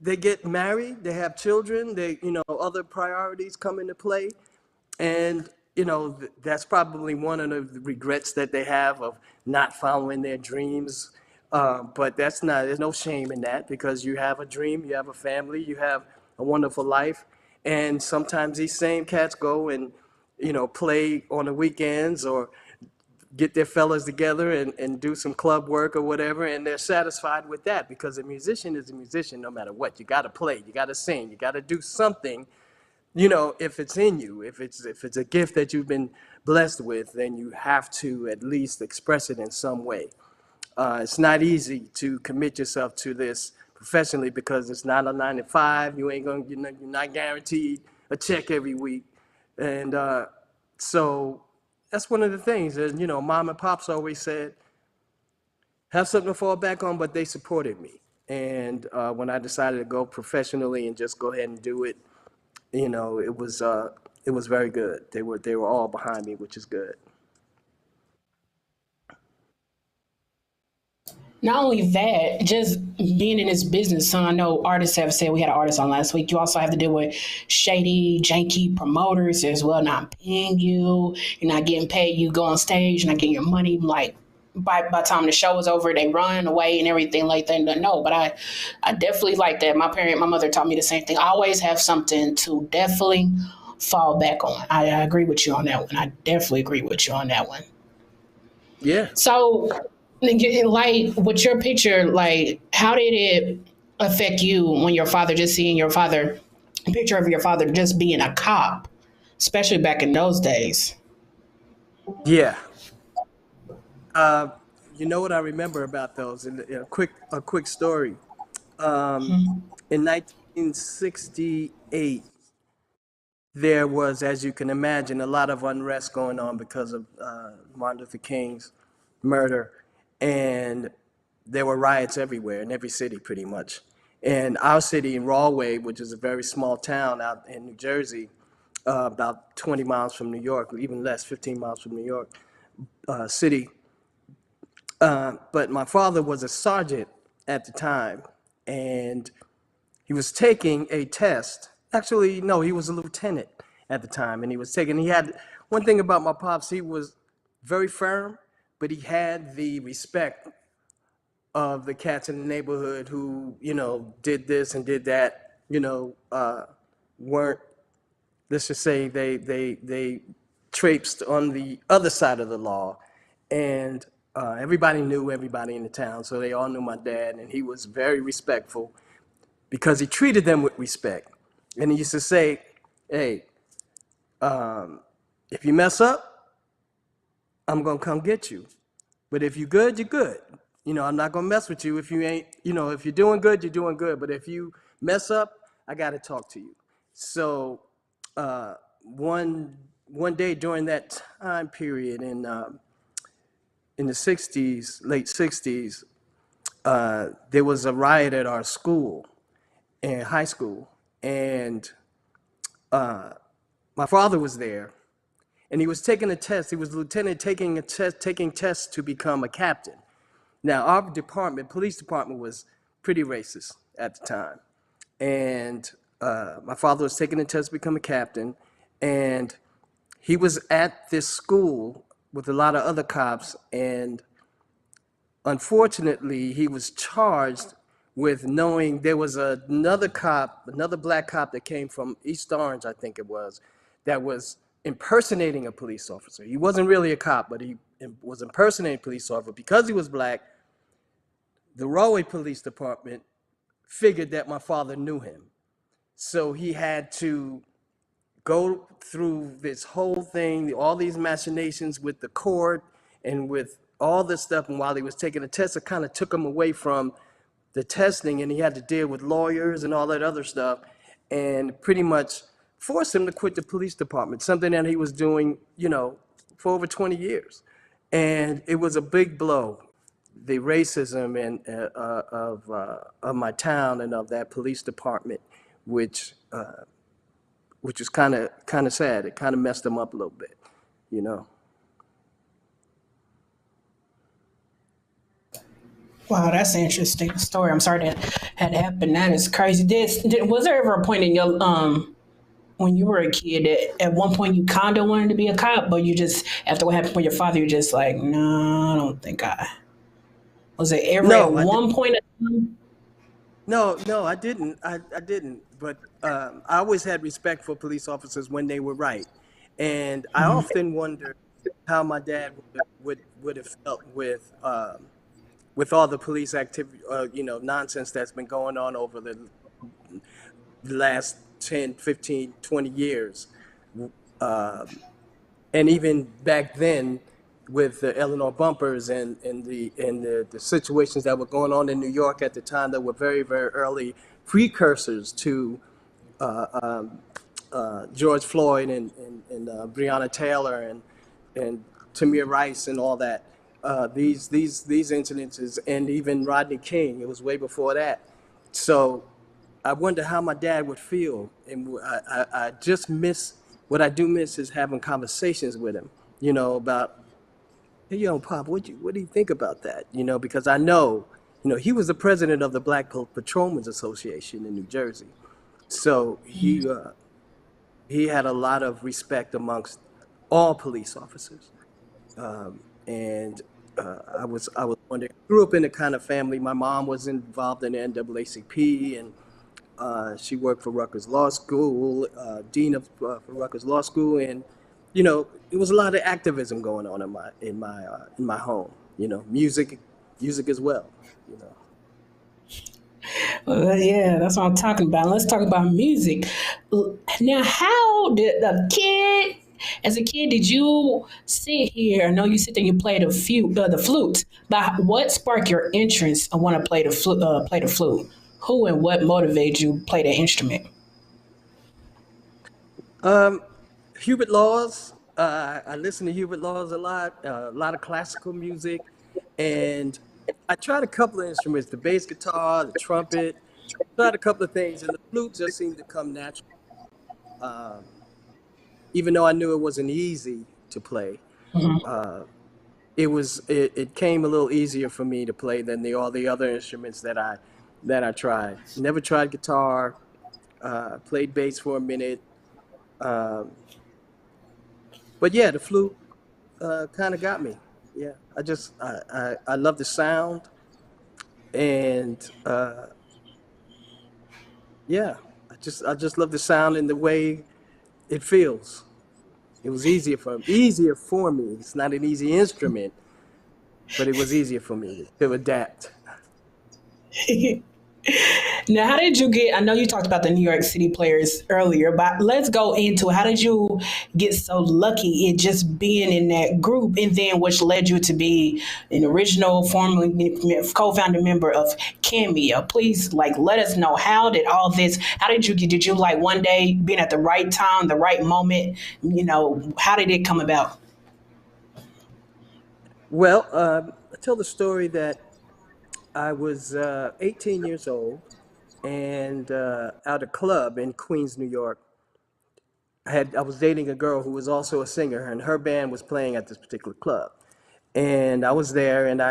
they get married, they have children, they, other priorities come into play. And, that's probably one of the regrets that they have of not following their dreams. But there's no shame in that, because you have a dream, you have a family, you have a wonderful life. And sometimes these same cats go and, play on the weekends, or get their fellas together and do some club work or whatever, and they're satisfied with that, because a musician is a musician no matter what. You got to play, you got to sing, you got to do something. If it's in you, if it's a gift that you've been blessed with, then you have to at least express it in some way. It's not easy to commit yourself to this professionally, because it's not a 9 to 5. You're not guaranteed a check every week. And so that's one of the things that, mom and pops always said, have something to fall back on, but they supported me. And when I decided to go professionally and just go ahead and do it, it was very good. They were all behind me, which is good. Not only that, just being in this business. So I know artists have said, we had an artist on last week, you also have to deal with shady, janky promoters as well, not paying you, you're not getting paid, you go on stage, not getting your money. Like, by the time the show is over, they run away and everything like that. No, but I definitely like that. My mother taught me the same thing. I always have something to definitely fall back on. I agree with you on that one. I definitely agree with you on that one. Yeah. So, like, with your picture, like, how did it affect you when your father, just seeing your father, a picture of your father just being a cop, especially back in those days? Yeah. You know what I remember about those? In a quick story. In 1968, there was, as you can imagine, a lot of unrest going on because of Martin Luther King's murder, and there were riots everywhere in every city, pretty much. And our city in Rahway, which is a very small town out in New Jersey, about 20 miles from New York, or even less, 15 miles from New York City. But my father was a sergeant at the time, and he was taking a test. Actually, no, he was a lieutenant at the time, and he had, one thing about my pops, he was very firm, but he had the respect of the cats in the neighborhood who, did this and did that, weren't, let's just say they traipsed on the other side of the law. And everybody knew everybody in the town, so they all knew my dad, and he was very respectful because he treated them with respect. And he used to say, hey, if you mess up, I'm gonna come get you. But if you're good, you're good. I'm not gonna mess with you if you ain't, if you're doing good, you're doing good. But if you mess up, I gotta talk to you. So one day during that time period in the 60s, late 60s, there was a riot at our school, in high school, and my father was there, and he was taking a test. He was a lieutenant taking tests to become a captain. Now, our department, police department, was pretty racist at the time. And my father was taking a test to become a captain, and he was at this school with a lot of other cops, and unfortunately, he was charged with knowing there was another black cop that came from East Orange, I think it was, that was impersonating a police officer. He wasn't really a cop, but he was impersonating a police officer. Because he was black, the Rahway Police Department figured that my father knew him. So he had to go through this whole thing, all these machinations with the court and with all this stuff. And while he was taking the test, it kind of took him away from the testing, and he had to deal with lawyers and all that other stuff, and pretty much forced him to quit the police department, something that he was doing, for over 20 years. And it was a big blow, the racism and of my town and of that police department, which is kind of sad. It kind of messed him up a little bit, Wow, that's an interesting story. I'm sorry that had happened. That is crazy. Was there ever a point in your when you were a kid that at one point you kind of wanted to be a cop, but you just after what happened with your father, you're just like, no, I don't think I. Was it ever at No, I did. one point? No, I didn't. I didn't. But I always had respect for police officers when they were right, and I often wondered how my dad would have felt with all the police activity, nonsense that's been going on over the last 10, 15, 20 years. And even back then with the Eleanor bumpers and the situations that were going on in New York at the time that were very, very early precursors to George Floyd and Breonna Taylor and Tamir Rice and all that. These incidences and even Rodney King, it was way before that. So I wonder how my dad would feel, and I just miss what I do miss is having conversations with him, about, hey, Pop, what do you think about that? Because I know, he was the president of the Black Patrolmen's Association in New Jersey, so he had a lot of respect amongst all police officers, and I was wondering. Grew up in a kind of family. My mom was involved in the NAACP, and she worked for Rutgers Law School, dean of for Rutgers Law School, and it was a lot of activism going on in my home. Music as well. You know. Well, yeah, that's what I'm talking about. Let's talk about music. Now, how did as a kid, did you sit here? I know you sit there and you play the flute, but what sparked your interest and want to play the flute? Play the flute. Who and what motivated you to play the instrument? Um, Hubert Laws. I listen to Hubert Laws a lot of classical music, and I tried a couple of instruments: the bass guitar, the trumpet. Tried a couple of things, and the flute just seemed to come natural. Um, Even though I knew it wasn't easy to play, it came a little easier for me to play than all the other instruments that I tried. Never tried guitar. Played bass for a minute, um, but yeah, the flute kind of got me. Yeah, I love the sound, and yeah, I just love the sound and the way it feels. It was easier for me. It's not an easy instrument, but it was easier for me to adapt. Now, how did you get? I know you talked about the New York City players earlier, but let's go into how did you get so lucky in just being in that group, and then which led you to be an original, formerly co-founder member of Cameo. Please, like, let us know how did all this? How did you get? Did you like one day being at the right time, the right moment? How did it come about? Well, I tell the story that I was 18 years old and at a club in Queens, New York. I was dating a girl who was also a singer, and her band was playing at this particular club. And I was there, and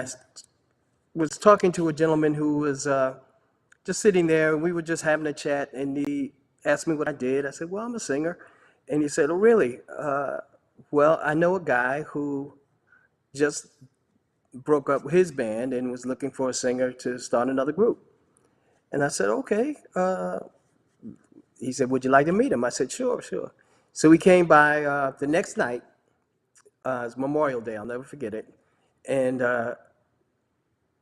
was talking to a gentleman who was just sitting there, and we were just having a chat. And he asked me what I did. I said, "Well, I'm a singer." And he said, "Oh, really? Well, I know a guy who just broke up his band and was looking for a singer to start another group." And I said, "Okay." He said, "Would you like to meet him?" I said, "Sure, sure." So he came by the next night. It's Memorial Day. I'll never forget it. And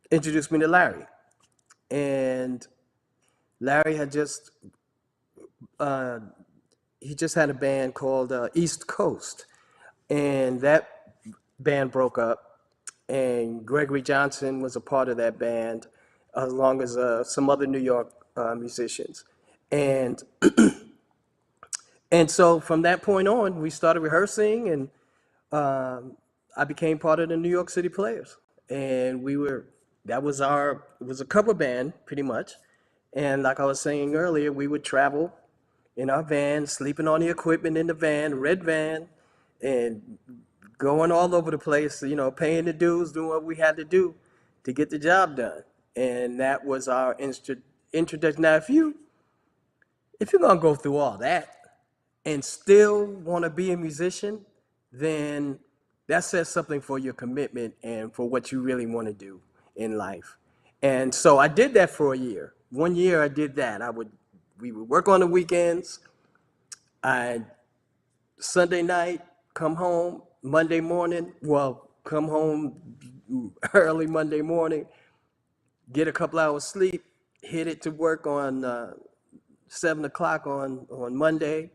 introduced me to Larry. And Larry had uh, just had a band called East Coast, and that band broke up. And Gregory Johnson was a part of that band, along as some other New York musicians. And so from that point on, we started rehearsing, and I became part of the New York City Players. And it was a cover band pretty much. And like I was saying earlier, we would travel in our van, sleeping on the equipment in the van, red van, and going all over the place, paying the dues, doing what we had to do to get the job done. And that was our introduction. Now, if you're gonna go through all that and still want to be a musician, then that says something for your commitment and for what you really want to do in life. And so I did that for a year. 1 year I did that. We would work on the weekends. I Sunday night, come home Monday morning. Well, come home early Monday morning, get a couple hours sleep, hit it to work on 7 o'clock on Monday.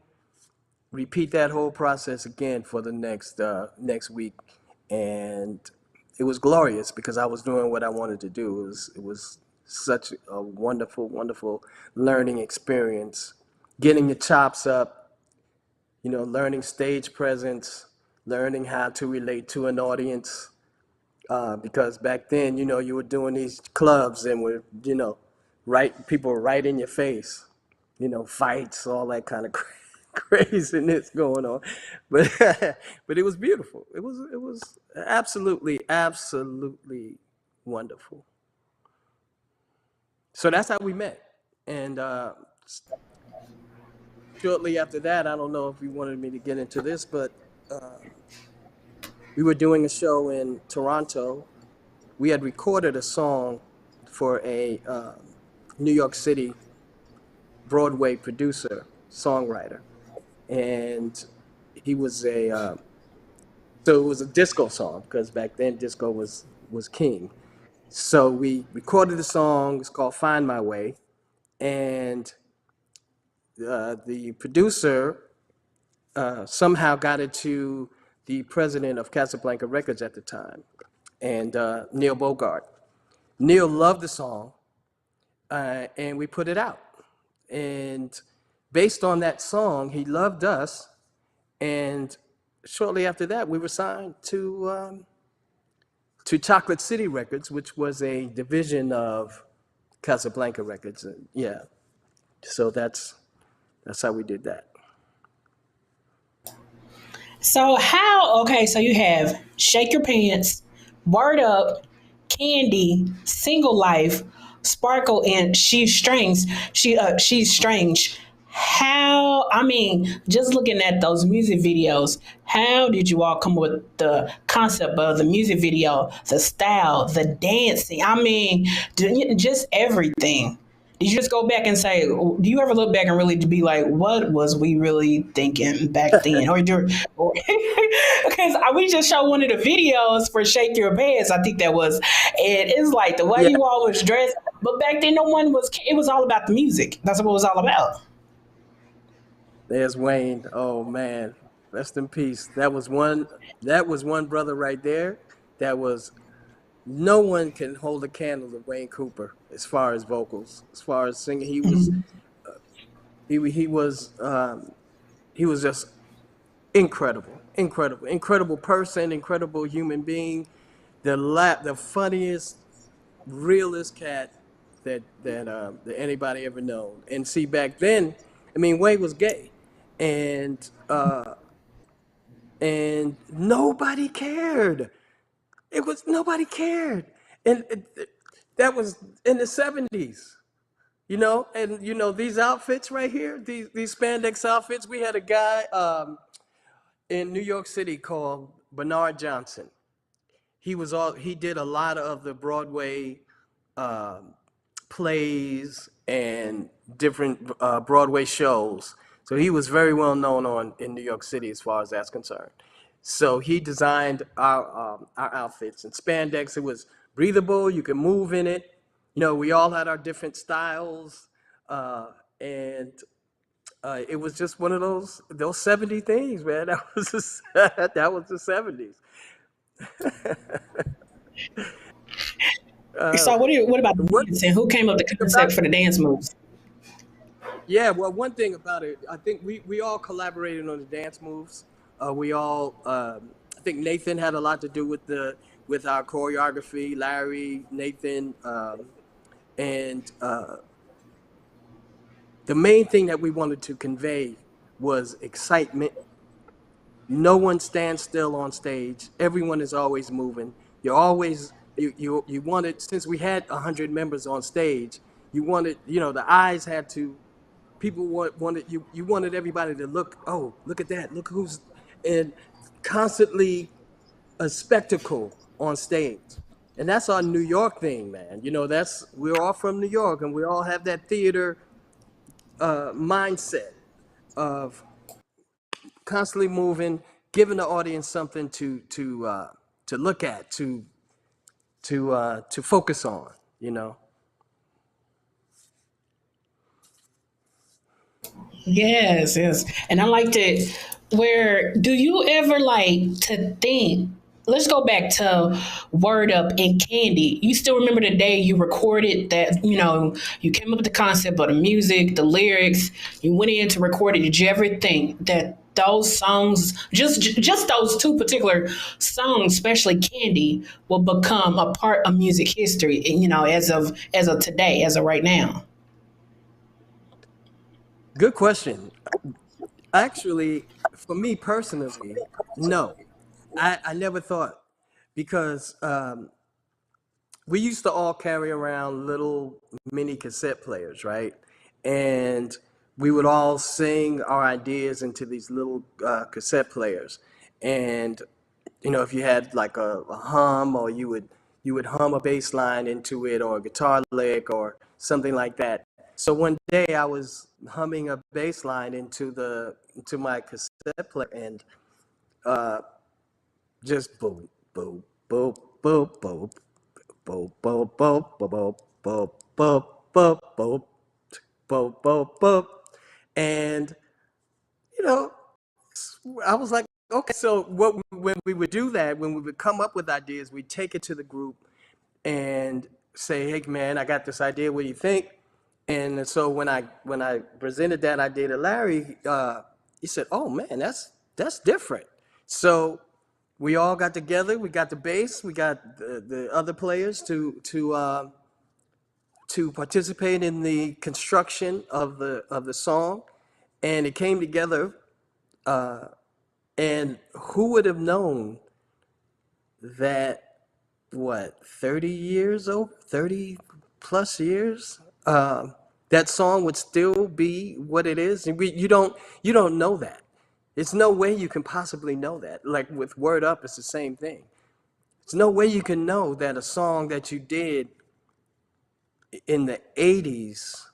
Repeat that whole process again for the next week, and it was glorious because I was doing what I wanted to do. It was such a wonderful, wonderful learning experience, getting your chops up, learning stage presence, learning how to relate to an audience. Because back then, you were doing these clubs and people were right in your face, fights, all that kind of craziness going on, but but it was beautiful. It was absolutely, absolutely wonderful. So that's how we met, and shortly after that, I don't know if you wanted me to get into this, but we were doing a show in Toronto. We had recorded a song for a New York City Broadway producer, songwriter, and he was so it was a disco song because back then disco was king. So we recorded the song. It's called "Find My Way," and the producer somehow got it to the president of Casablanca Records at the time, and Neil Bogart. Neil loved the song, and we put it out. And based on that song, he loved us. And shortly after that, we were signed to Chocolate City Records, which was a division of Casablanca Records. Yeah, so that's how we did that. So how? Okay, so you have Shake Your Pants, Word Up, Candy, Single Life, Sparkle, and She's Strange. She's Strange. How? I mean, just looking at those music videos, how did you all come up with the concept of the music video, the style, the dancing? I mean, just everything. Did you just go back and say, do you ever look back and really be like, what was we really thinking back then? Or because we just showed one of the videos for Shake Your Pants. I think that was, and it's like the way Yeah, you all was dressed. But back then, no one was, it was all about the music. That's what it was all about. there's Wayne. Oh man, rest in peace. That was one brother right there. That was No one can hold a candle to Wayne Cooper as far as vocals, as far as singing. He was just incredible, incredible, incredible person, incredible human being. The funniest, realest cat that anybody ever known. And see, back then, I mean, Wayne was gay, and and nobody cared. Nobody cared, and that was in the '70s. And these outfits right here, these spandex outfits. We had a guy in New York City called Bernard Johnson. He did a lot of the Broadway um, plays and different Broadway shows. So he was very well known in New York City as far as that's concerned. So he designed our outfits and spandex. It was breathable. You could move in it. We all had our different styles, and it was just one of those 70 things, man. That was the '70s. Uh, So what about the one dancing? Who came up with the thing about concept for the dance moves? Yeah, well, one thing about it, I think we all collaborated on the dance moves. I think Nathan had a lot to do with our choreography. Larry, Nathan, and the main thing that we wanted to convey was excitement. No one stands still on stage. Everyone is always moving. You're always you wanted, since we had 100 members on stage, you wanted, the eyes had to, people wanted you wanted everybody to look, oh, look at that, look who's, and constantly a spectacle on stage. And that's our New York thing, man. That's, we're all from New York, and we all have that theater mindset of constantly moving, giving the audience something to look at, to focus on. Yes, yes. And I liked it. Where do you ever like to think? Let's go back to Word Up and Candy. You still remember the day you recorded that, you came up with the concept of the music, the lyrics, you went in to record it. Did you ever think that those songs, just those two particular songs, especially Candy, will become a part of music history, as of today, as of right now? Good question. Actually, for me personally, no. I never thought, because we used to all carry around little mini cassette players, right? And we would all sing our ideas into these little cassette players. And if you had like a hum, or you would hum a bass line into it, or a guitar lick, or something like that. So one day I was humming a bass line into my cassette player, and just boom, boom, boom, boom, boom, boom, boom, boom, boom, boom, boom, boom, boom, boom, boom, boom, and you know, I was like, okay. So when we would do that, when we would come up with ideas, we'd take it to the group and say, hey man, I got this idea. What do you think? And so when I presented that idea to Larry, he said, oh man, that's different. So we all got together. We got the bass. We got the other players to participate in the construction of the song, and it came together. And who would have known that, what, 30 years old, 30 plus years, that song would still be what it is? And you don't know that. There's no way you can possibly know that. Like with Word Up, it's the same thing. There's no way you can know that a song that you did in the 80s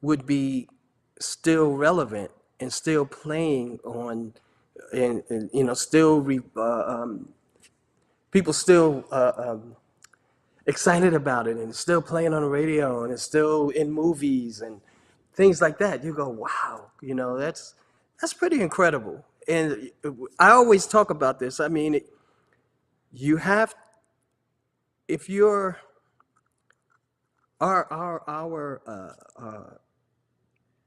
would be still relevant and still playing on, and still people still excited about it, and it's still playing on the radio, and it's still in movies and things like that. You go, wow, that's pretty incredible. And I always talk about this. I mean, you have, if you're our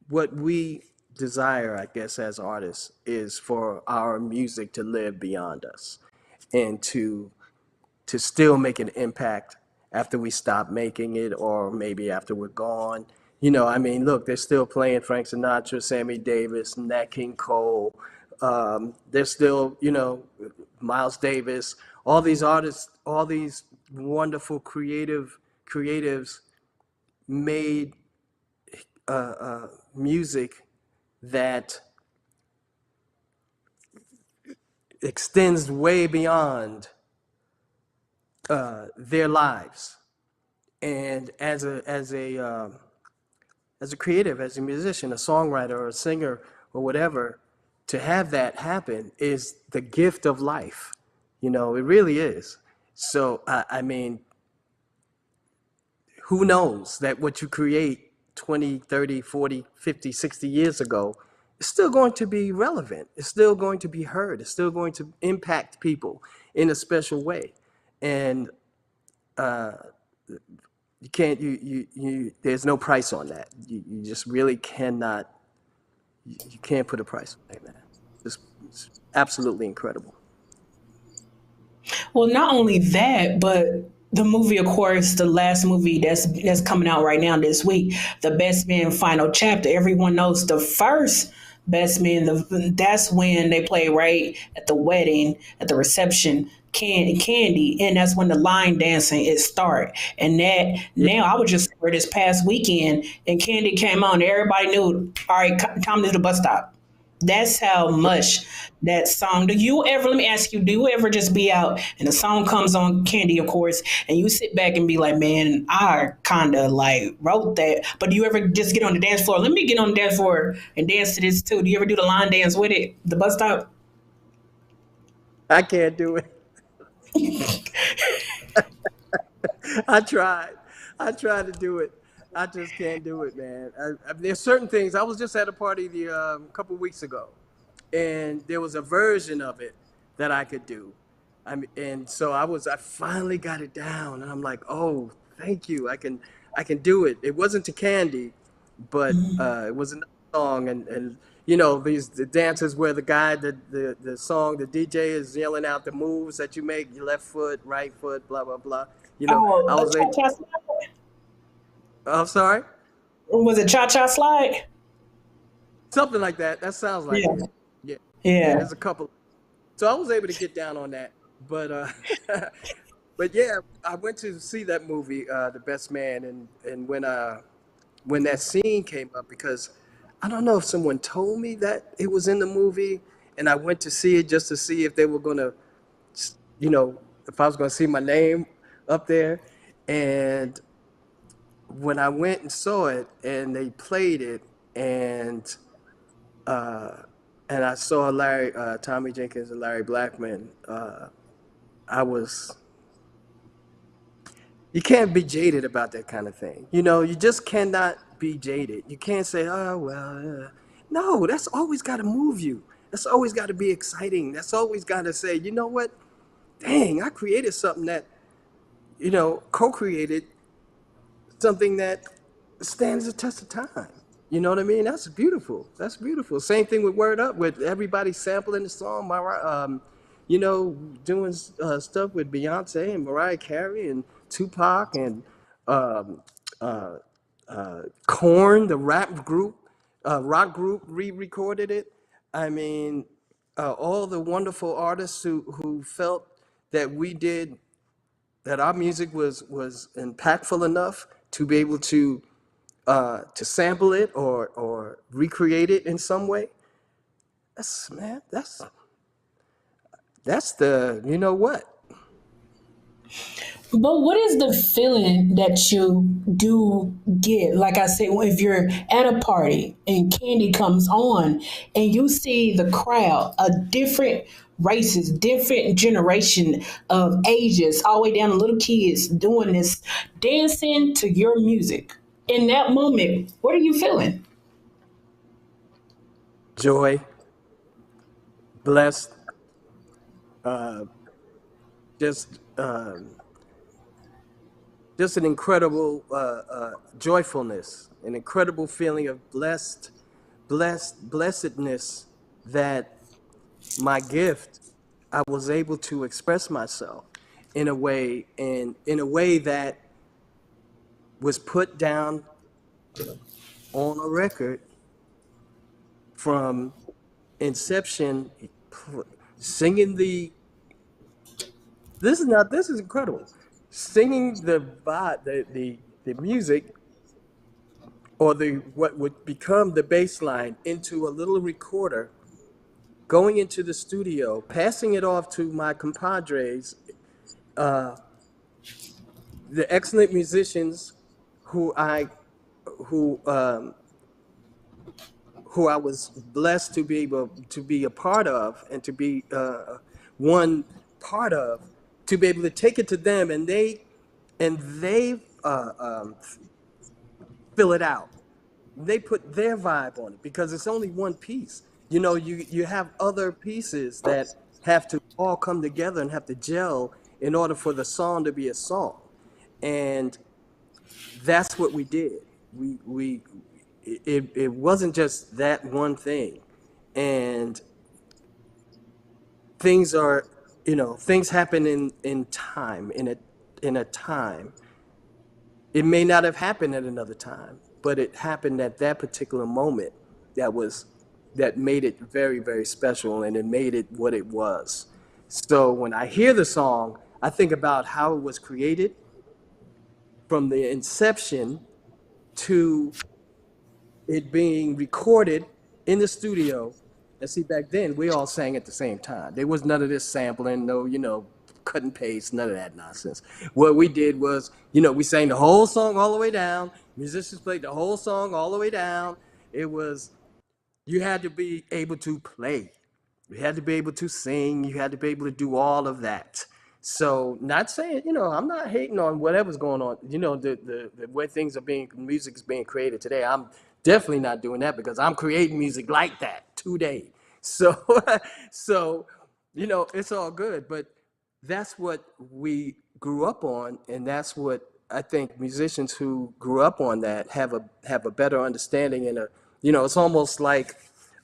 what we desire, I guess, as artists, is for our music to live beyond us, and to still make an impact after we stop making it, or maybe after we're gone. I mean, look, they're still playing Frank Sinatra, Sammy Davis, Nat King Cole. They're still, Miles Davis, all these artists, all these wonderful creatives made music that extends way beyond their lives. And as a creative, as a musician, a songwriter, or a singer, or whatever, to have that happen is the gift of life. It really is. So I mean, who knows that what you create 20, 30, 40, 50, 60 years ago is still going to be relevant. It's still going to be heard. It's still going to impact people in a special way. And you can't, there's no price on that. You just really cannot, you can't put a price on that, man. It's absolutely incredible. Well, not only that, but the movie, of course, the last movie that's coming out right now this week, The Best Man Final Chapter. Everyone knows the first Best man. That's when they play right at the wedding, at the reception. Candy, and that's when the line dancing it start. And that Yeah, now I was just for this past weekend, and Candy came on. Everybody knew. All right, time to the bus stop. That's how much that song. Do you ever? Let me ask you. Do you ever just be out and the song comes on, Candy, of course, and you sit back and be like, "Man, I kind of like wrote that." But do you ever just get on the dance floor? Let me get on the dance floor and dance to this too. Do you ever do the line dance with it? The bus stop. I can't do it. I tried. I tried to do it. I just can't do it, man. There's certain things. I was just at a party the couple weeks ago, and there was a version of it that I could do. And so I finally got it down, and I'm like, oh, thank you. I can do it. It wasn't to Candy, but it was another song, and these the dances where the guy, the song, the DJ is yelling out the moves that you make, your left foot, right foot, blah blah blah. Oh, I the was cha able. cha slide. I'm sorry, Was it cha cha slide? something like that. That sounds like Yeah, it. Yeah, yeah. yeah. There's a couple. So I was able to get down on that, but but yeah, I went to see that movie, The Best Man, and when that scene came up, because I don't know if someone told me that it was in the movie, and I went to see it just to see if they were gonna, you know, if I was gonna see my name up there, and when I went and saw it, and they played it, and uh, and I saw Tommy Jenkins and Larry Blackman, I was you can't be jaded about that kind of thing. You just cannot be jaded. You can't say, oh, well, no, that's always got to move you. That's always got to be exciting. That's always got to say, you know what? Dang, I created something that, co created something that stands the test of time. You know what I mean? That's beautiful. That's beautiful. Same thing with Word Up, with everybody sampling the song. You know, doing stuff with Beyonce and Mariah Carey and Tupac and um, uh, Korn, the rock group, re-recorded it. I mean, all the wonderful artists who felt that we did that our music was impactful enough to be able to sample it or recreate it in some way. That's man, that's the you know what. But what is the feeling that you do get? Like I said, if you're at a party and Candy comes on and you see the crowd, a different races, different generation of ages, all the way down to little kids doing this, dancing to your music. In that moment, what are you feeling? Joy, blessed, just just an incredible joyfulness, an incredible feeling of blessedness that my gift, I was able to express myself in a way that was put down on a record from inception, singing this is incredible, singing the music, or the what would become the bass line, into a little recorder, going into the studio, passing it off to my compadres, the excellent musicians who I who um, who I was blessed to be able to be a part of, and to be one part of, to be able to take it to them, and they fill it out. They put their vibe on it, because it's only one piece. You have other pieces that have to all come together and have to gel in order for the song to be a song. And that's what we did. It wasn't just that one thing. And things are, things happen in time, in a time. It may not have happened at another time, but it happened at that particular moment. That was that made it very, very special, and it made it what it was. So when I hear the song, I think about how it was created from the inception to it being recorded in the studio. And see, back then we all sang at the same time. There was none of this sampling, no, cut and paste, none of that nonsense. What we did was, we sang the whole song all the way down. Musicians played the whole song all the way down. It was, you had to be able to play. You had to be able to sing. You had to be able to do all of that. So, not saying, I'm not hating on whatever's going on. The way things are music's being created today. I'm definitely not doing that because I'm creating music like that today. So, so, it's all good. But that's what we grew up on, and that's what I think musicians who grew up on that have a better understanding and it's almost like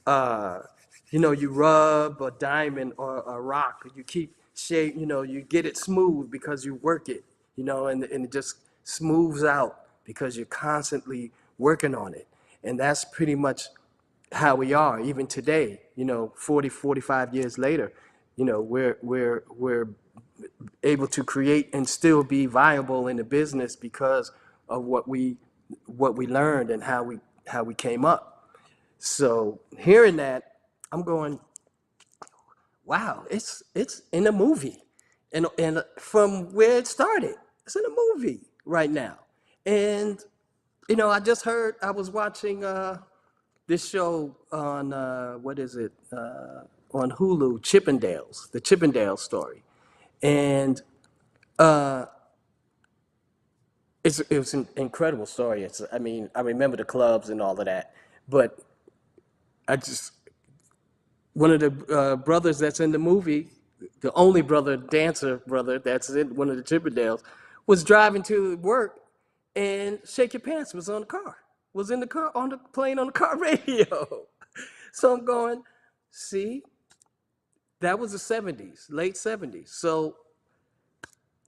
you rub a diamond or a rock, you keep shape, you get it smooth because you work it, and it just smooths out because you're constantly working on it. And that's pretty much how we are even today, 40, 45 years later, we're able to create and still be viable in the business because of what we learned and how we came up. So hearing that, I'm going, wow, it's in a movie, and from where it started, it's in a movie right now. And I was watching this show on what is it on Hulu, Chippendales, the Chippendale story, and it was an incredible story. I remember the clubs and all of that, but I just one of the brothers that's in the movie, the only dancer brother that's in one of the Chippendales, was driving to work, and Shake Your Pants was in the car, playing on the car radio. So I'm going, see, that was the '70s, late '70s. So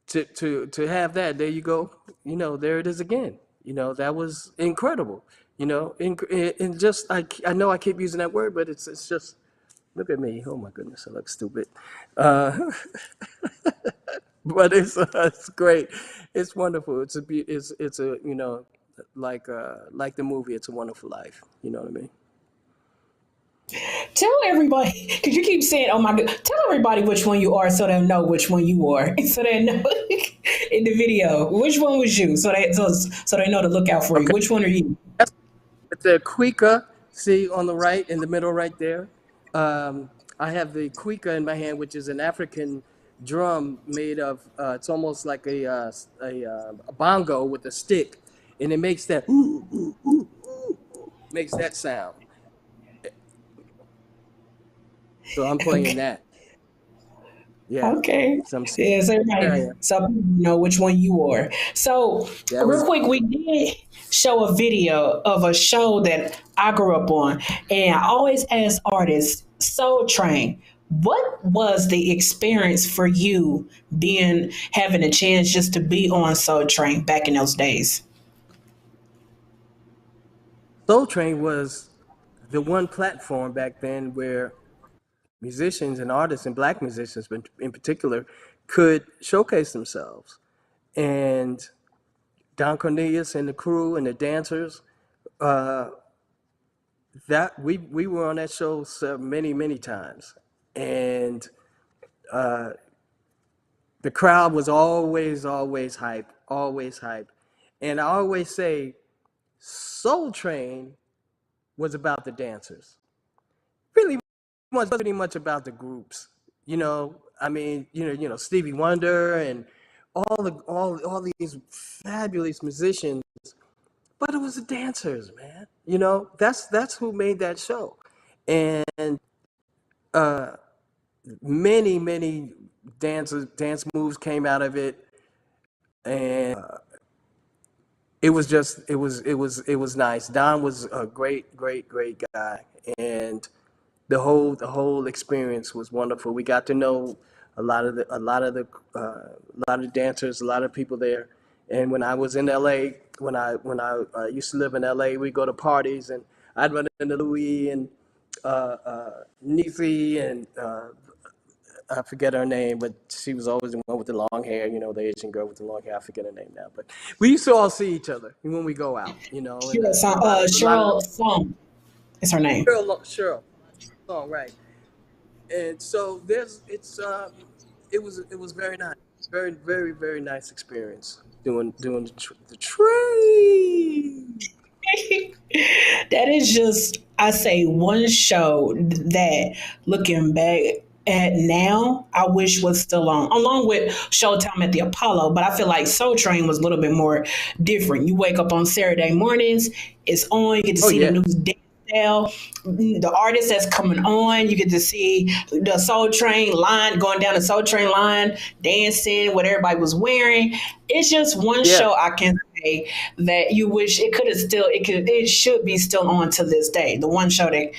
to have that, there you go, there it is again. That was incredible. And just I know I keep using that word, but it's just. Look at me. Oh my goodness, I look stupid. But it's great. It's wonderful. It's a like the movie. It's a Wonderful Life. You know what I mean? Tell everybody, because you keep saying, "Oh my God!" Tell everybody which one you are, so they know which one you are, so they know in the video which one was you, so they know to look out for you. Okay. Which one are you? That's the cuica. See on the right, in the middle, right there. I have the cuica in my hand, which is an African drum made of. It's almost like a bongo with a stick, and it makes that makes that sound. So I'm playing Okay. that. Yeah. Okay. Some Yes, everybody. area. So people know which one you are. So That real was quick, we did show a video of a show that I grew up on, and I always ask artists, Soul Train, what was the experience for you being having a chance just to be on Soul Train back in those days? Soul Train was the one platform back then where musicians and artists and black musicians in particular could showcase themselves. And Don Cornelius and the crew and the dancers, uh, that we were on that show so many times. And the crowd was always hype. And I always say Soul Train was about the dancers. Really was pretty much about the groups. Stevie Wonder and all these fabulous musicians, but it was the dancers, man. That's who made that show. And many dance moves came out of it, and it was nice. Don was a great guy, and the whole experience was wonderful. We got to know a lot of the dancers, a lot of people there. And when I was in LA, when I used to live in LA, we go to parties, and I'd run into Louis and Neefi and I forget her name, but she was always the one with the long hair, the Asian girl with the long hair. I forget her name now, but we used to all see each other when we go out, and a lot of the Cheryl Song is her name. Cheryl song, right? And so it was very nice, very very very nice experience doing the train. That is just, I say, one show that looking back at now, I wish was still on, along with Showtime at the Apollo. But I feel like Soul Train was a little bit more different. You wake up on Saturday mornings, it's on, you get to Oh see the yeah, new style, the artist that's coming on. You get to see the Soul Train line going down the Soul Train line, dancing, what everybody was wearing. It's just one yeah. show I can say that you wish it could have still, it should be still on to this day. The one show that,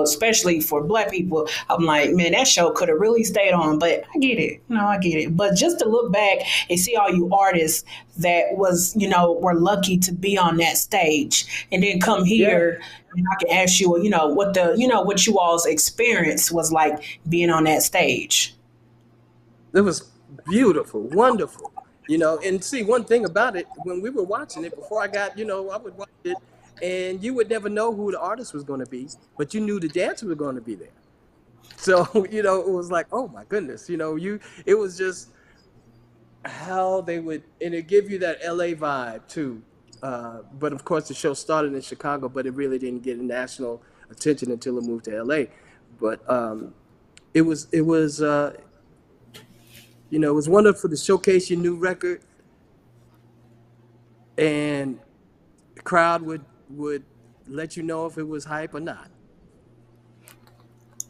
especially for Black people, I'm like, man, that show could have really stayed on. But I get it, I get it. But just to look back and see all you artists that was, were lucky to be on that stage, and then come Yeah, here and I can ask you, what you all's experience was like being on that stage. it was beautiful, wonderful. And see, one thing about it, when we were watching it before I got, I would watch it, and you would never know who the artist was going to be, but you knew the dancer was going to be there. So it was like, oh my goodness, it was just how they would, and it give you that LA vibe too. But of course, the show started in Chicago, but it really didn't get national attention until it moved to LA. But it was wonderful to showcase your new record, and the crowd would let you know if it was hype or not.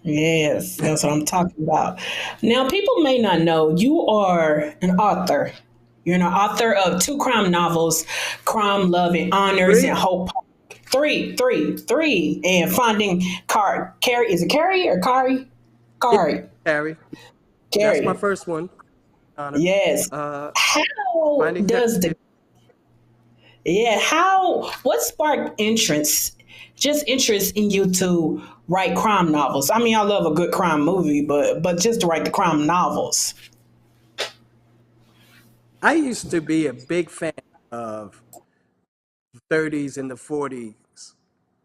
Yes, that's what I'm talking about. Now, people may not know you are an author. You're an author of two crime novels, Crime, Love, and Honors, and Three, Hope. Three, and Finding Carrie. Is it Carrie or Kari? yeah, Kari. Harry. That's my Carrie. first one, Honor. Yes. Uh, How Finding does Carrie. the what sparked interest in you to write crime novels? I mean, I love a good crime movie, but just to write the crime novels. I used to be a big fan of 30s and the 40s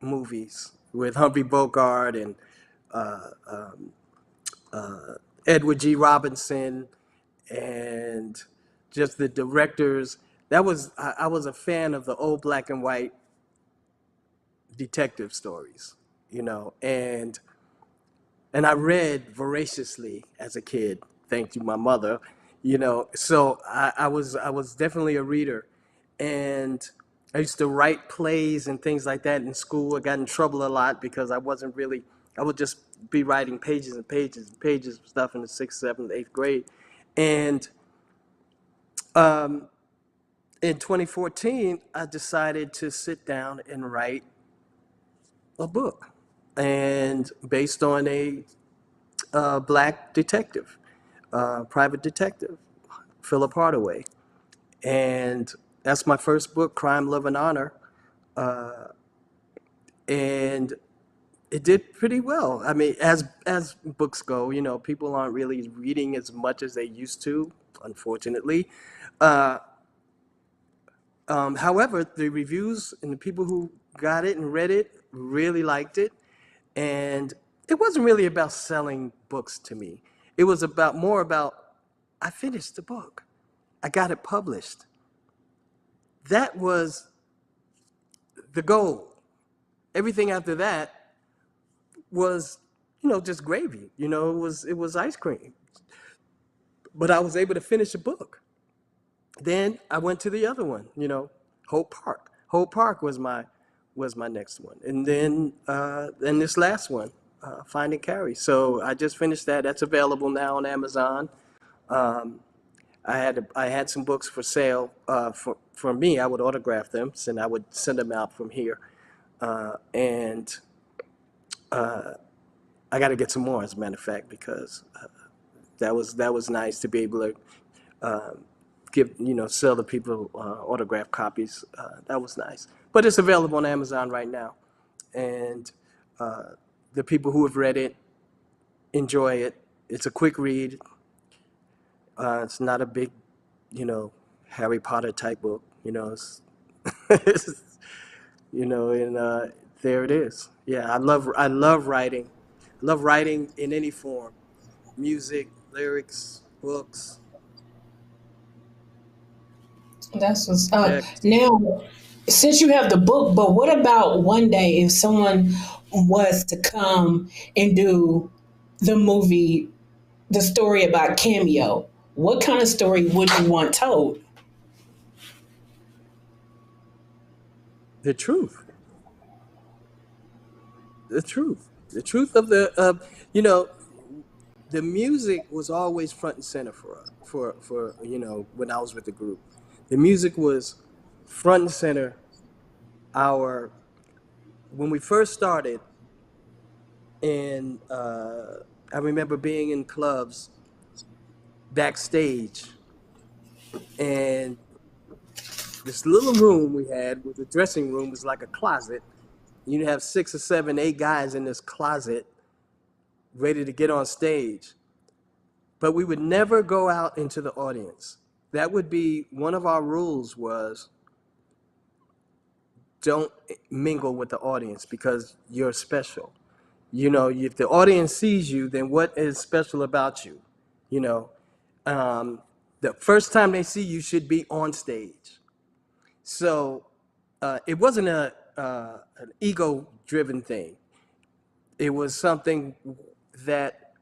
movies with Humphrey Bogart and uh, Edward G. Robinson and just the directors. I was a fan of the old black and white detective stories, and I read voraciously as a kid, thanks to my mother, So I was definitely a reader, and I used to write plays and things like that in school. I got in trouble a lot because I wasn't really. I would just be writing pages and pages and pages of stuff in the sixth, seventh, eighth grade, and um, in 2014, I decided to sit down and write a book, and based on a black detective, private detective, Philip Hardaway. And that's my first book, Crime, Love, and Honor. And it did pretty well. I mean, as books go, people aren't really reading as much as they used to, unfortunately. Uh, However, the reviews and the people who got it and read it really liked it. And it wasn't really about selling books to me. It was more about I finished the book. I got it published. That was the goal. Everything after that was, just gravy. It was ice cream. But I was able to finish a book. Then I went to the other one, Hope Park. Hope Park was my next one. And then this last one, Finding Carrie. So I just finished that. That's available now on Amazon. Um, I had some books for sale for me. I would autograph them, and I would send them out from here. And I got to get some more, as a matter of fact, because that was nice to be able to sell the people autograph copies. That was nice. But it's available on Amazon right now, and the people who have read it enjoy it. It's a quick read. It's not a big, Harry Potter type book. It's, and there it is. Yeah, I love writing. I love writing in any form, music, lyrics, books. That's what's Yeah, now. Since you have the book, but what about one day if someone was to come and do the movie, the story about Cameo? What kind of story would you want told? the truth, the truth of the music was always front and center for us, for when I was with the group. The music was front and center. Our When we first started, and I remember being in clubs backstage, and this little room we had with the dressing room was like a closet. You'd have 6 or 7, 8 guys in this closet ready to get on stage. But we would never go out into the audience. That would be one of our rules, was don't mingle with the audience because you're special. If the audience sees you, then what is special about you? You know, the first time they see you should be on stage. So it wasn't an ego-driven thing. It was something that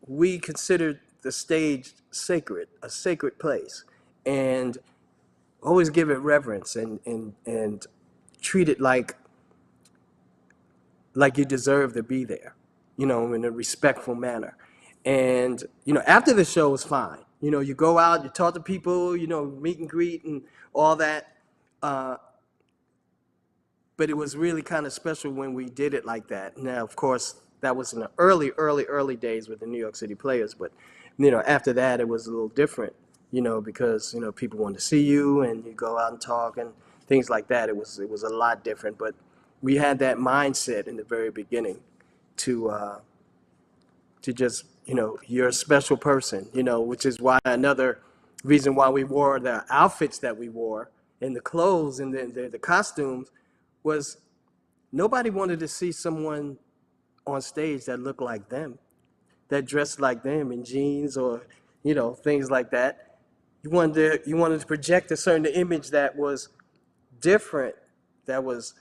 we considered the stage sacred, a sacred place, and always give it reverence and treat it like you deserve to be there, in a respectful manner. And after the show is fine. You go out, you talk to people, meet and greet and all that. But it was really kind of special when we did it like that. Now, of course, that was in the early days with the New York City Players. But, after that, it was a little different, because, people wanted to see you and you go out and talk and things like that. It was a lot different. But we had that mindset in the very beginning to just, you're a special person, which is why another reason why we wore the outfits that we wore and the clothes and the costumes was nobody wanted to see someone on stage that looked like them, that dressed like them in jeans or, things like that. You wanted to project a certain image that was different, that was,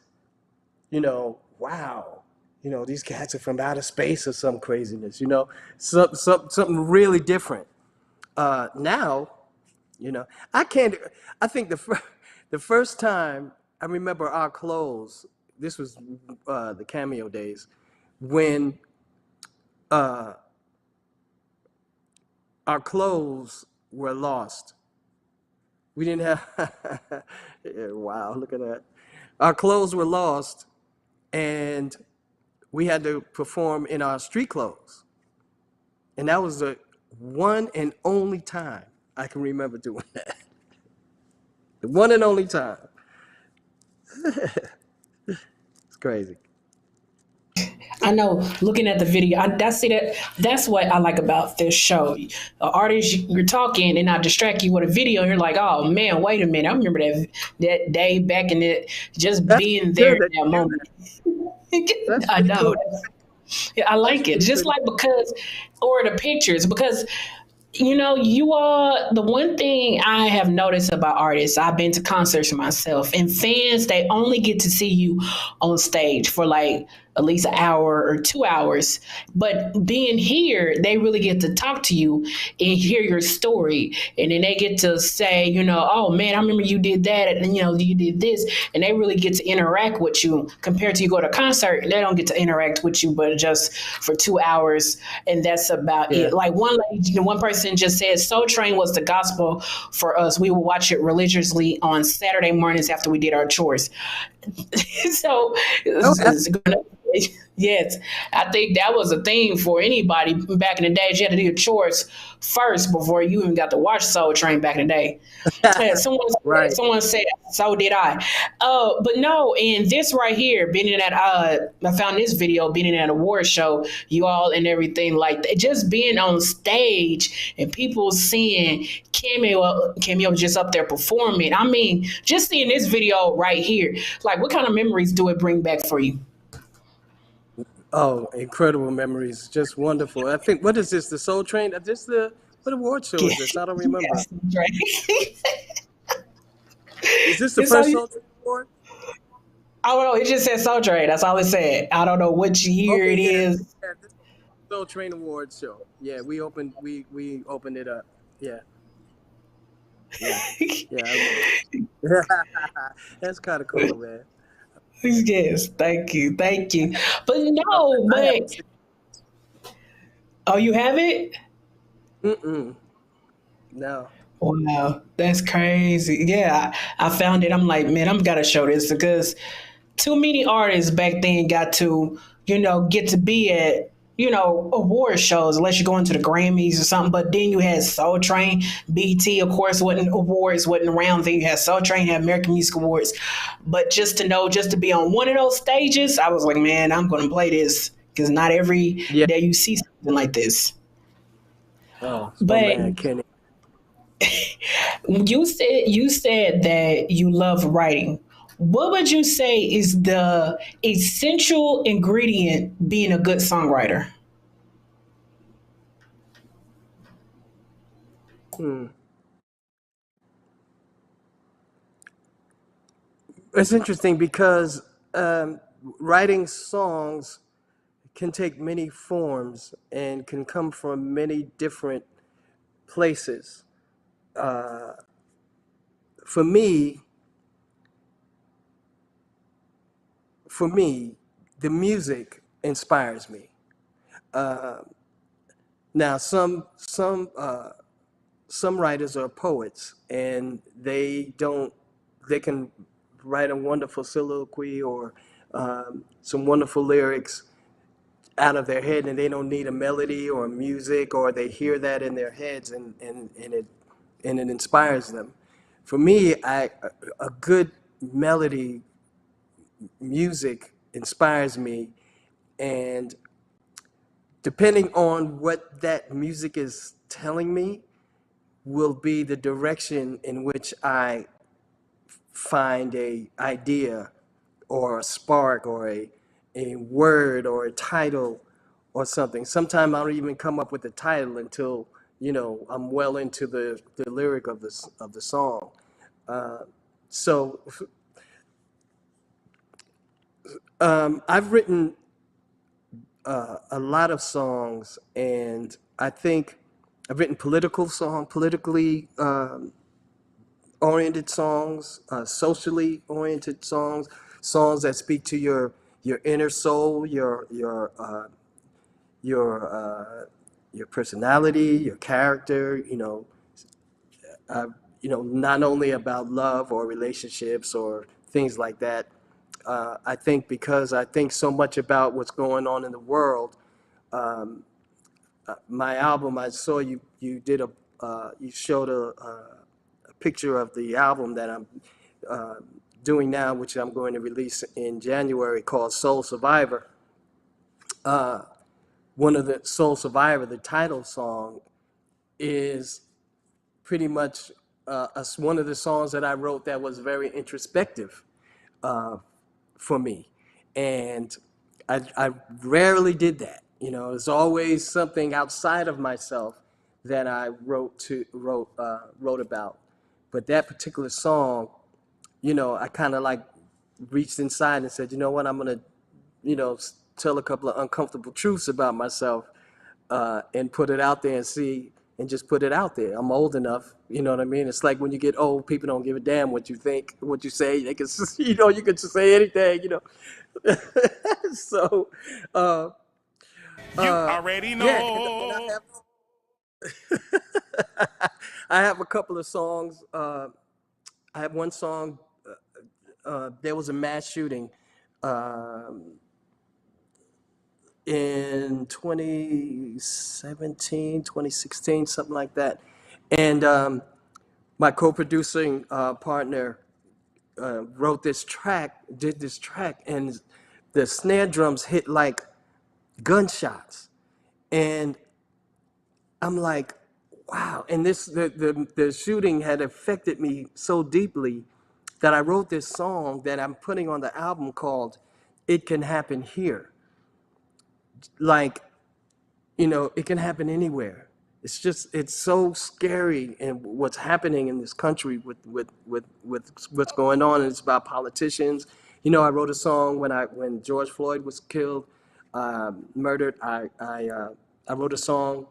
wow, these cats are from outer space or some craziness, something really different. Now, I can't, I think the first time I remember our clothes, this was the Cameo days, when our clothes were lost. We didn't have, yeah, wow, look at that. Our clothes were lost and we had to perform in our street clothes. And that was the one and only time I can remember doing that. The one and only time. It's crazy. I know, looking at the video, that's what I like about this show. Artists, you're talking and I distract you with a video, and you're like, oh man, wait a minute. I remember that day back in it, just That's being there good in that that you do moment. that. That's I pretty know. cool. Yeah, I That's like it. really Just pretty like cool. or the pictures, because you all, the one thing I have noticed about artists, I've been to concerts myself, and fans, they only get to see you on stage for like at least an hour or 2 hours. But being here, they really get to talk to you and hear your story. And then they get to say, oh man, I remember you did that, and you did this. And they really get to interact with you compared to you go to a concert, and they don't get to interact with you but just for 2 hours. And that's about Yeah. it. Like one person just said, Soul Train was the gospel for us. We would watch it religiously on Saturday mornings after we did our chores. So Oh, it's gonna Yes, I think that was a thing for anybody back in the day. You had to do your chores first before you even got to watch Soul Train back in the day. Yeah, Right. someone said, so did I. But no, and this right here, being in that, I found this video, being in that award show, you all and everything like that, just being on stage and people seeing Cameo just up there performing. I mean, just seeing this video right here, like what kind of memories do it bring back for you? Oh, incredible memories. Just wonderful. I think, what is this? The Soul Train? What award show is this? I don't remember. Yes, right. Is this the It's so, first Soul Train award? I don't know. It just said Soul Train. That's all it said. I don't know which year Okay, it yeah. is. Yeah, this is the Soul Train Awards show. Yeah, we opened it up. Yeah, yeah, yeah. I remember. That's kind of cool, man. Yes, thank you, thank you. But Love that. no, I but haven't seen. oh, you have it? Mm-mm. No. Wow, that's crazy. Yeah, I found it. I'm like, man, I'm gotta show this because too many artists back then got to, get to be at, award shows unless you go into the Grammys or something. But then you had Soul Train, BT, of course, wasn't around. Then you had Soul Train, had American Music Awards. But just to know, just to be on one of those stages, I was like, man, I'm gonna play this because not every Yeah. day you see something like this. Oh, my But man, Kenny. you said that you love writing. What would you say is the essential ingredient being a good songwriter? Hmm. It's interesting because writing songs can take many forms and can come from many different places. For me, for me, the music inspires me. Now, some writers are poets, and they can write a wonderful soliloquy or some wonderful lyrics out of their head, and they don't need a melody or music, or they hear that in their heads, and it inspires them. For me, a good melody music inspires me, and depending on what that music is telling me will be the direction in which I find a idea or a spark or a word or a title or something. Sometimes I don't even come up with the title until I'm well into the lyric of the song. So I've written a lot of songs, and I think I've written politically oriented songs, socially oriented songs, songs that speak to your inner soul, your your personality, your character. Uh, not only about love or relationships or things like that. I think because I think so much about what's going on in the world. My album, I saw you showed a picture of the album that I'm uh, doing now, which I'm going to release in January, called Soul Survivor. One of the Soul Survivor, the title song, is pretty much one of the songs that I wrote that was very introspective for me, and I rarely did that. It's always something outside of myself that I wrote about. But that particular song, I kind of like reached inside and said, you know what, I'm gonna, tell a couple of uncomfortable truths about myself and put it out there and see, and just put it out there. I'm old enough, you know what I mean? It's like when you get old, people don't give a damn what you think, what you say. They can, you can just say anything. So, uh, You already yeah, and know. I have a couple of songs. I have one song. There was a mass shooting in 2017, 2016, something like that. And my co-producing partner did this track, and the snare drums hit like gunshots. And I'm like, wow. And the shooting had affected me so deeply that I wrote this song that I'm putting on the album called It Can Happen Here. Like, it can happen anywhere. It's so scary, and what's happening in this country with what's going on, and it's about politicians. I wrote a song when George Floyd was killed, murdered. I wrote a song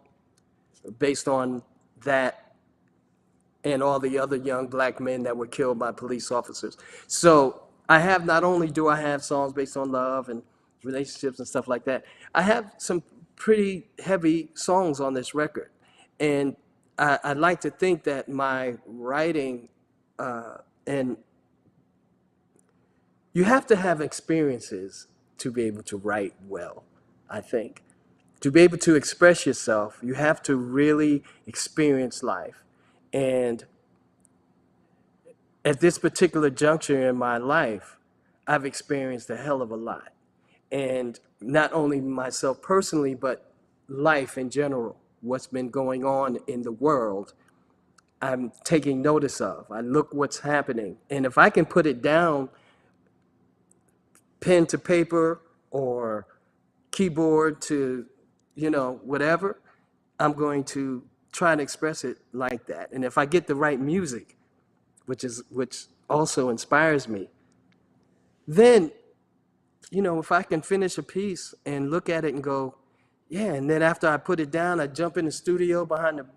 based on that and all the other young black men that were killed by police officers. So not only do I have songs based on love and relationships and stuff like that, I have some pretty heavy songs on this record. And I'd like to think that my writing, and you have to have experiences to be able to write well, I think. To be able to express yourself, you have to really experience life. And at this particular juncture in my life, I've experienced a hell of a lot. And not only myself personally, but life in general, what's been going on in the world, I'm taking notice of. I look what's happening. And if I can put it down, pen to paper or keyboard to, whatever, I'm going to try to express it like that. And if I get the right music, which also inspires me, then, if I can finish a piece and look at it and go, yeah, and then after I put it down, I jump in the studio behind the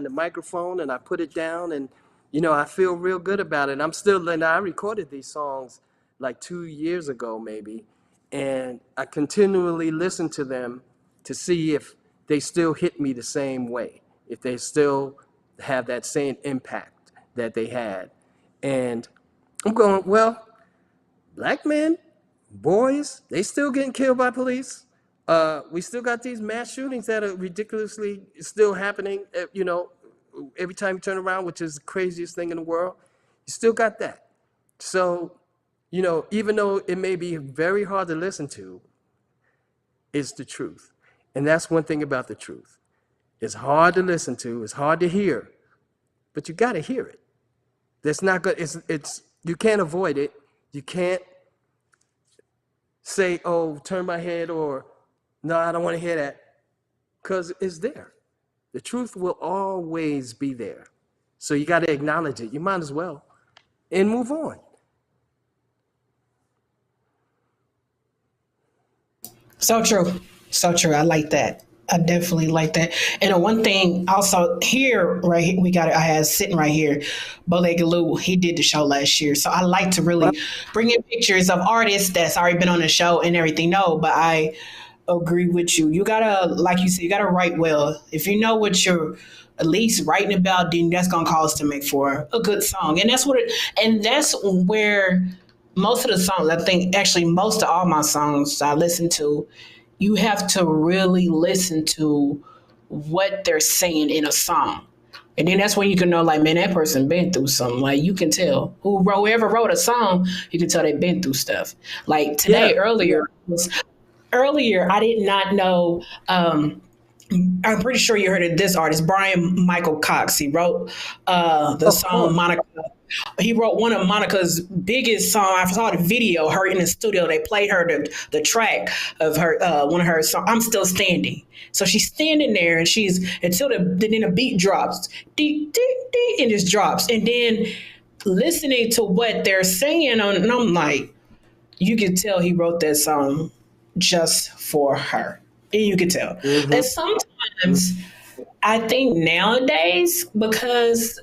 microphone, and I put it down, and, I feel real good about it. I recorded these songs like 2 years ago, maybe, and I continually listen to them to see if they still hit me the same way, if they still have that same impact that they had. And I'm going, well, black men, boys, they still getting killed by police. We still got these mass shootings that are ridiculously still happening, every time you turn around, which is the craziest thing in the world. You still got that. So, even though it may be very hard to listen to, it's the truth. And that's one thing about the truth. It's hard to listen to, it's hard to hear, but you got to hear it. That's not good. You can't avoid it. You can't say, oh, turn my head, or no, I don't want to hear that, because it's there. The truth will always be there. So you got to acknowledge it. You might as well, and move on. So true. So true. I like that. I definitely like that. And one thing also here, right here, I had sitting right here, Bolega Lou, he did the show last year. So I like to really bring in pictures of artists that's already been on the show and everything. No, but I agree with you. You gotta, like you said, you gotta write well. If you know what you're at least writing about, then that's gonna cause to make for a good song. And that's where most of the songs, I think actually most of all my songs I listen to, you have to really listen to what they're saying in a song. And then that's when you can know, like, man, that person been through something. Like, you can tell whoever wrote a song, you can tell they've been through stuff. Like today, earlier, I did not know, I'm pretty sure you heard of this artist, Brian Michael Cox. He wrote the song Monica. He wrote one of Monica's biggest songs. I saw the video, her in the studio. They played her the track of her one of her songs, I'm Still Standing. So she's standing there, and until then the beat drops, dee, dee, dee, and just drops. And then listening to what they're saying, and I'm like, you can tell he wrote that song just for her. And you can tell. Mm-hmm. And sometimes I think nowadays, because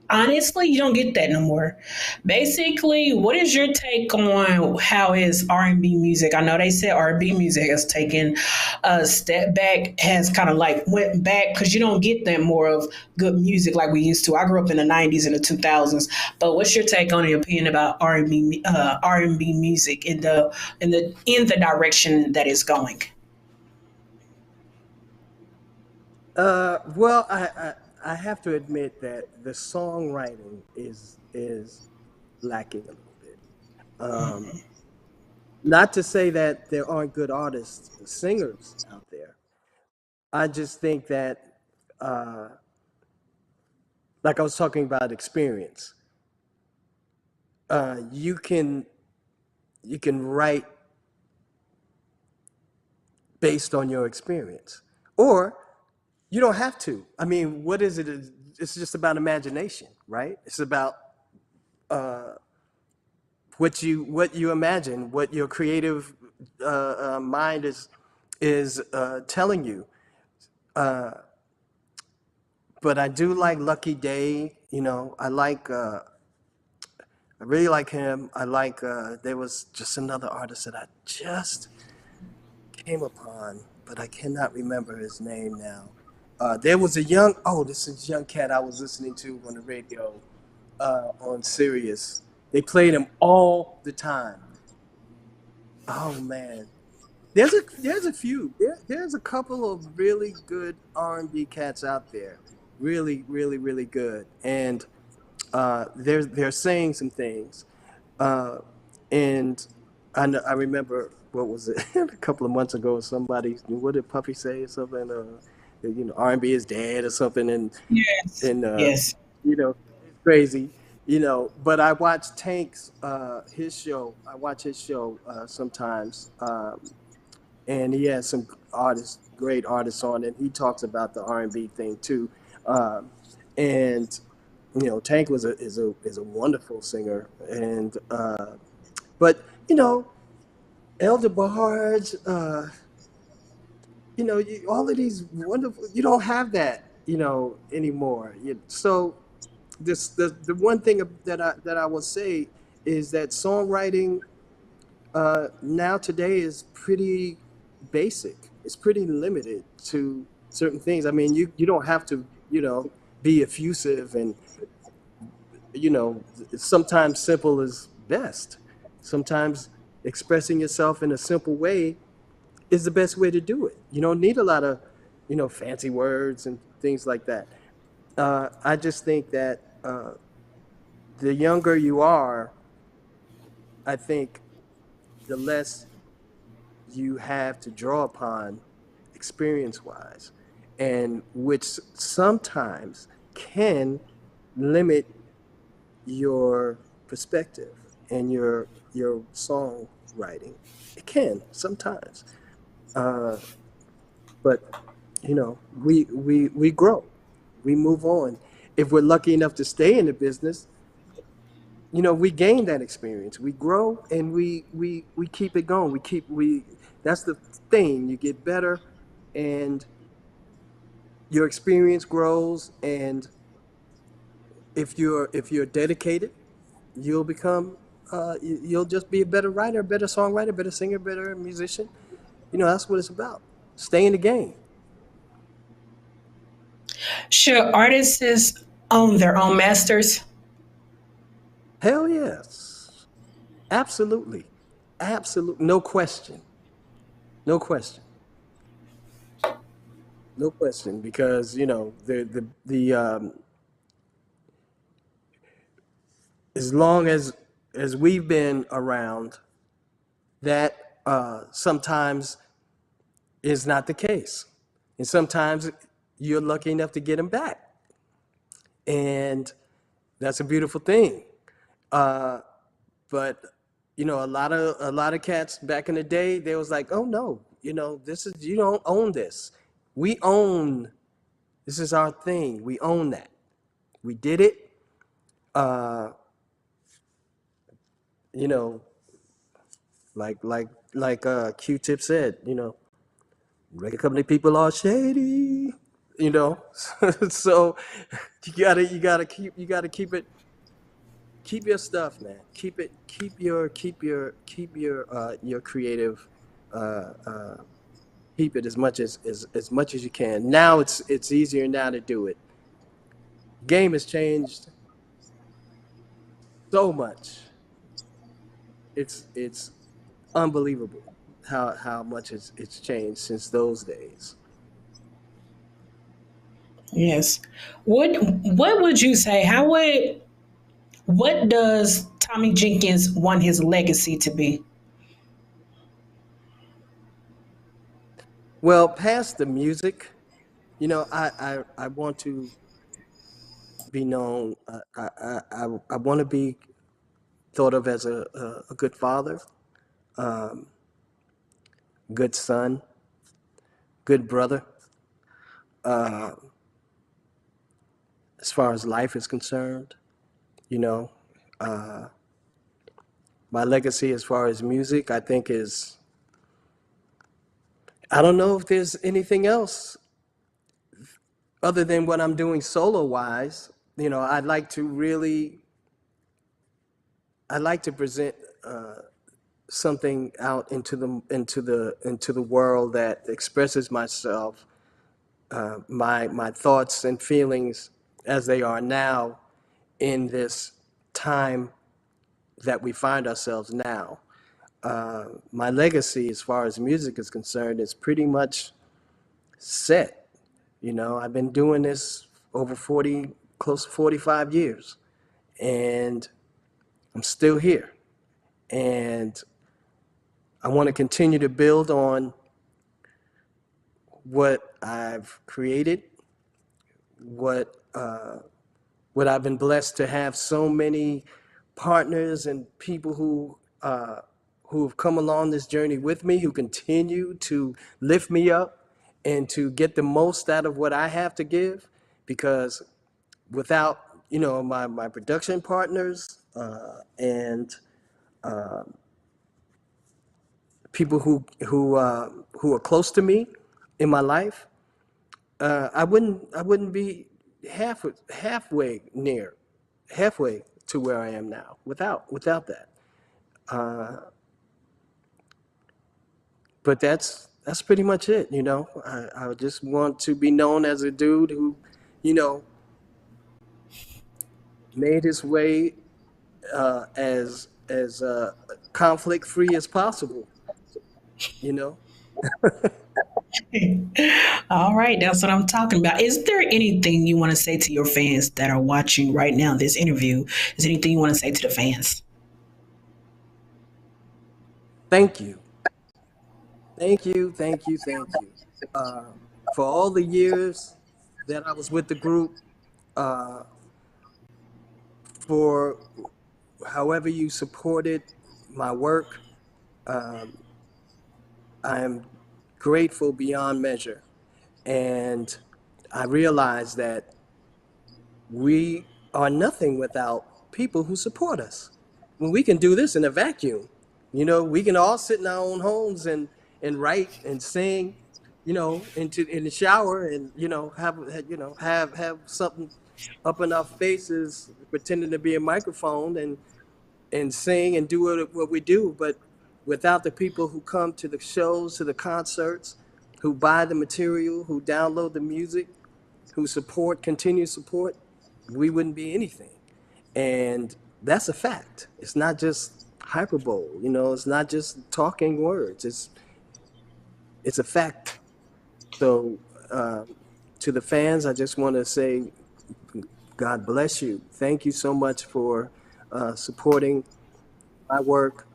honestly, you don't get that no more. Basically, what is your take on how is R&B music? I know they said R&B music has taken a step back, has kind of like went back, because you don't get that more of good music like we used to. I grew up in the 90s and the 2000s. But what's your take on your opinion about R&B music in the direction that it's going? Well, I have to admit that the songwriting is lacking a little bit. Um, Not to say that there aren't good artists, singers out there. I just think that, uh, like I was talking about experience, uh, you can you can write based on your experience, or you don't have to. I mean, what is it? It's just about imagination, right? It's about what you imagine, what your creative mind is telling you. But I do like Lucky Day. I really like him. I like there was just another artist that I just came upon, but I cannot remember his name now. There was a this is a young cat I was listening to on the radio on Sirius. They played him all the time. Oh man, there's a few. There's a couple of really good R&B cats out there, really, really, really good, and they're saying some things. Uh, and I remember what was it a couple of months ago? Somebody, what did Puffy say or something? R&B is dead or something, Yes. and Yes. it's crazy. But I watch Tank's his show. I watch his show sometimes, and he has some great artists on, and he talks about the R&B thing too. Um, and Tank is a wonderful singer, and but Elder Barge, all of these wonderful. You don't have that, anymore. So the one thing that I will say is that songwriting now today is pretty basic. It's pretty limited to certain things. I mean, you don't have to be effusive, and sometimes simple is best. Sometimes expressing yourself in a simple way is the best way to do it. You don't need a lot of fancy words and things like that. I just think that the younger you are, I think the less you have to draw upon experience wise, and which sometimes can limit your perspective and your songwriting. It can sometimes, uh, but we grow, we move on. If we're lucky enough to stay in the business, we gain that experience. We grow, and we keep it going. We That's the thing. You get better, and your experience grows. And if you're dedicated, you'll become you'll just be a better writer, better songwriter, better singer, better musician. That's what it's about. Stay in the game. Should artists own their own masters? Hell yes. Absolutely. Absolutely. No question. No question. No question. Because as long as we've been around, that sometimes is not the case, and sometimes you're lucky enough to get them back, and that's a beautiful thing. Uh, but a lot of cats back in the day, they was like, oh no, this is you don't own this. We own This is our thing. We own that. We did it. Uh, you know, like Q-Tip said, record company people are shady. You know, so you gotta keep your stuff, man. Keep your creative, uh, uh, keep it as much as you can. Now it's easier now to do it. Game has changed so much. It's unbelievable how much it's changed since those days. Yes. What would you say? What does Tommy Jenkins want his legacy to be? Well, past the music, I want to be known. I want to be thought of as a good father, good son, good brother, as far as life is concerned. You know, my legacy as far as music, I think is, I don't know if there's anything else other than what I'm doing solo wise. I'd like to present something out into the world that expresses myself, my thoughts and feelings as they are now in this time that we find ourselves now. My legacy, as far as music is concerned, is pretty much set. I've been doing this over 40, close to 45 years, and I'm still here. And I want to continue to build on what I've created, what what I've been blessed to have so many partners and people who have come along this journey with me, who continue to lift me up and to get the most out of what I have to give. Because without my production partners and people who are close to me in my life, I wouldn't be halfway near halfway to where I am now without that. But that's pretty much it. I just want to be known as a dude who, you know, made his way as conflict free as possible. You know. All right, that's what I'm talking about. Is there anything you want to say to your fans that are watching right now this interview? Is there anything you want to say to the fans? Thank you, thank you uh, for all the years that I was with the group. For however you supported my work, I am grateful beyond measure. And I realize that we are nothing without people who support us. When we can do this in a vacuum, we can all sit in our own homes and write and sing, in the shower, and have something up in our faces, pretending to be a microphone, and sing and do what we do. But without the people who come to the shows, to the concerts, who buy the material, who download the music, who continue support, we wouldn't be anything. And that's a fact. It's not just hyperbole, it's not just talking words. It's a fact. So to the fans, I just want to say, God bless you. Thank you so much for supporting my work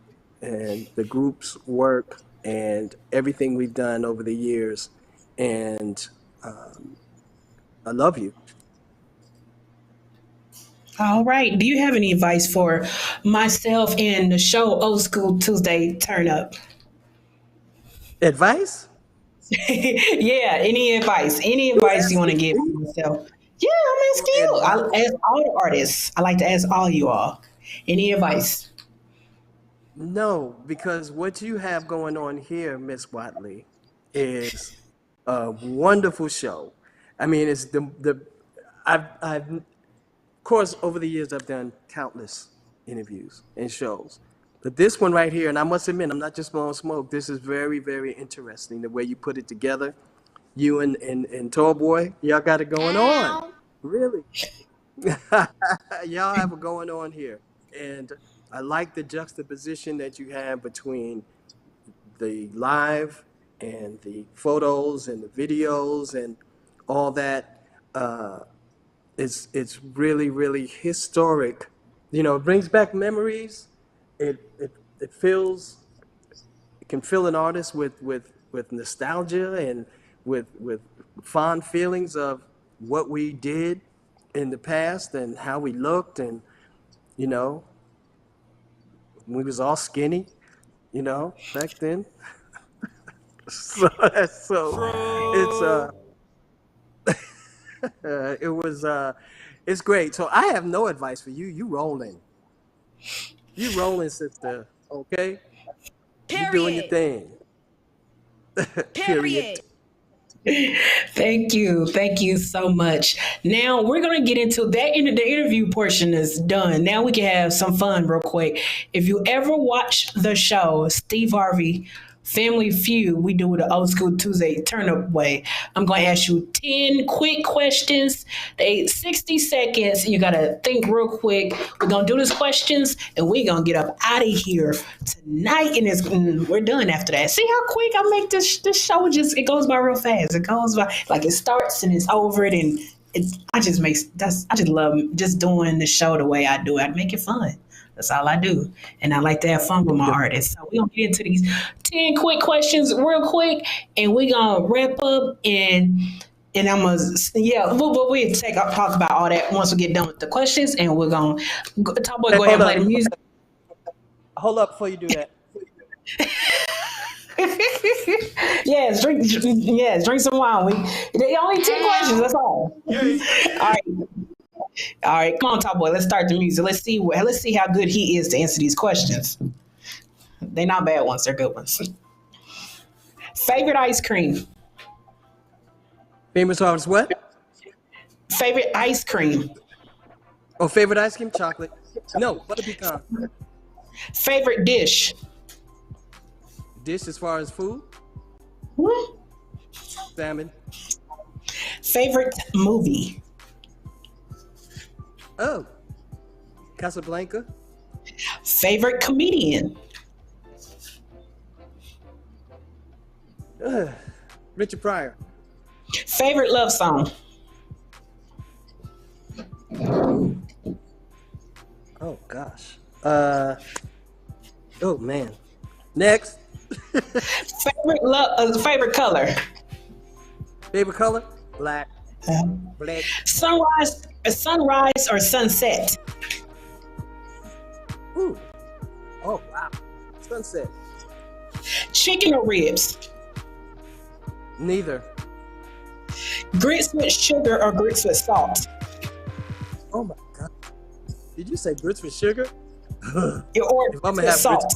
and the group's work and everything we've done over the years. And I love you. All right. Do you have any advice for myself in the show Old School Tuesday Turn Up? Advice? Yeah, any advice? Any You advice you want to asking give me myself? Yeah, I'm asking for you. I advice? ask all the artists. I like to ask all you all. Any advice? No, because what you have going on here, Miss Watley, is a wonderful show. I mean, it's of course, over the years, I've done countless interviews and shows. But this one right here, and I must admit, I'm not just blowing smoke. This is very, very interesting, the way you put it together. You and Tall Boy, y'all got it going on. Really. Y'all have it going on here. And I like the juxtaposition that you have between the live and the photos and the videos and all that. It's really, really historic. You know, it brings back memories. It fills, it can fill an artist with nostalgia and with fond feelings of what we did in the past and how we looked, and you know, we was all skinny, you know, back then. So it's True. it was it's great. So I have no advice for you. You rolling, sister. Okay, you doing your Period. thing. Period. Period. Thank you. Thank you so much. Now we're going to get into that. The interview portion is done. Now we can have some fun real quick. If you ever watch the show, Steve Harvey, Family Feud, we do it the old school Tuesday Turnup way. I'm going to ask you 10 quick questions. They 60 seconds. You got to think real quick. We're going to do these questions and we're going to get up out of here tonight. And we're done after that. See how quick I make this show? It goes by real fast. It goes by like it starts and it's over. And I just love just doing the show the way I do it. I make it fun. That's all I do. And I like to have fun with my artists. So we're going to get into these 10 quick questions real quick. And we're going to wrap up and I'm going to, we'll talk about all that once we get done with the questions. And we're going to, Top Boy, go ahead and play the music. Hold up before you do that. Drink some wine. They only 10 questions. That's all. All right, come on, Top Boy. Let's start the music. Let's see how good he is to answer these questions. They're not bad ones. They're good ones. Favorite ice cream? Famous artist what? Favorite ice cream? Oh, favorite ice cream? Chocolate. No, butter pecan. Favorite dish? Dish as far as food? Salmon. Favorite movie? Oh, Casablanca. Favorite comedian? Richard Pryor. Favorite love song? Oh gosh. Oh man. Next. Favorite color? Favorite color? Black. Black. Sunrise or sunset? Ooh. Oh wow. Sunset. Chicken or ribs? Neither. Grits with sugar or grits with salt? Oh my god. Did you say grits with sugar? Or If I'm gonna have salt?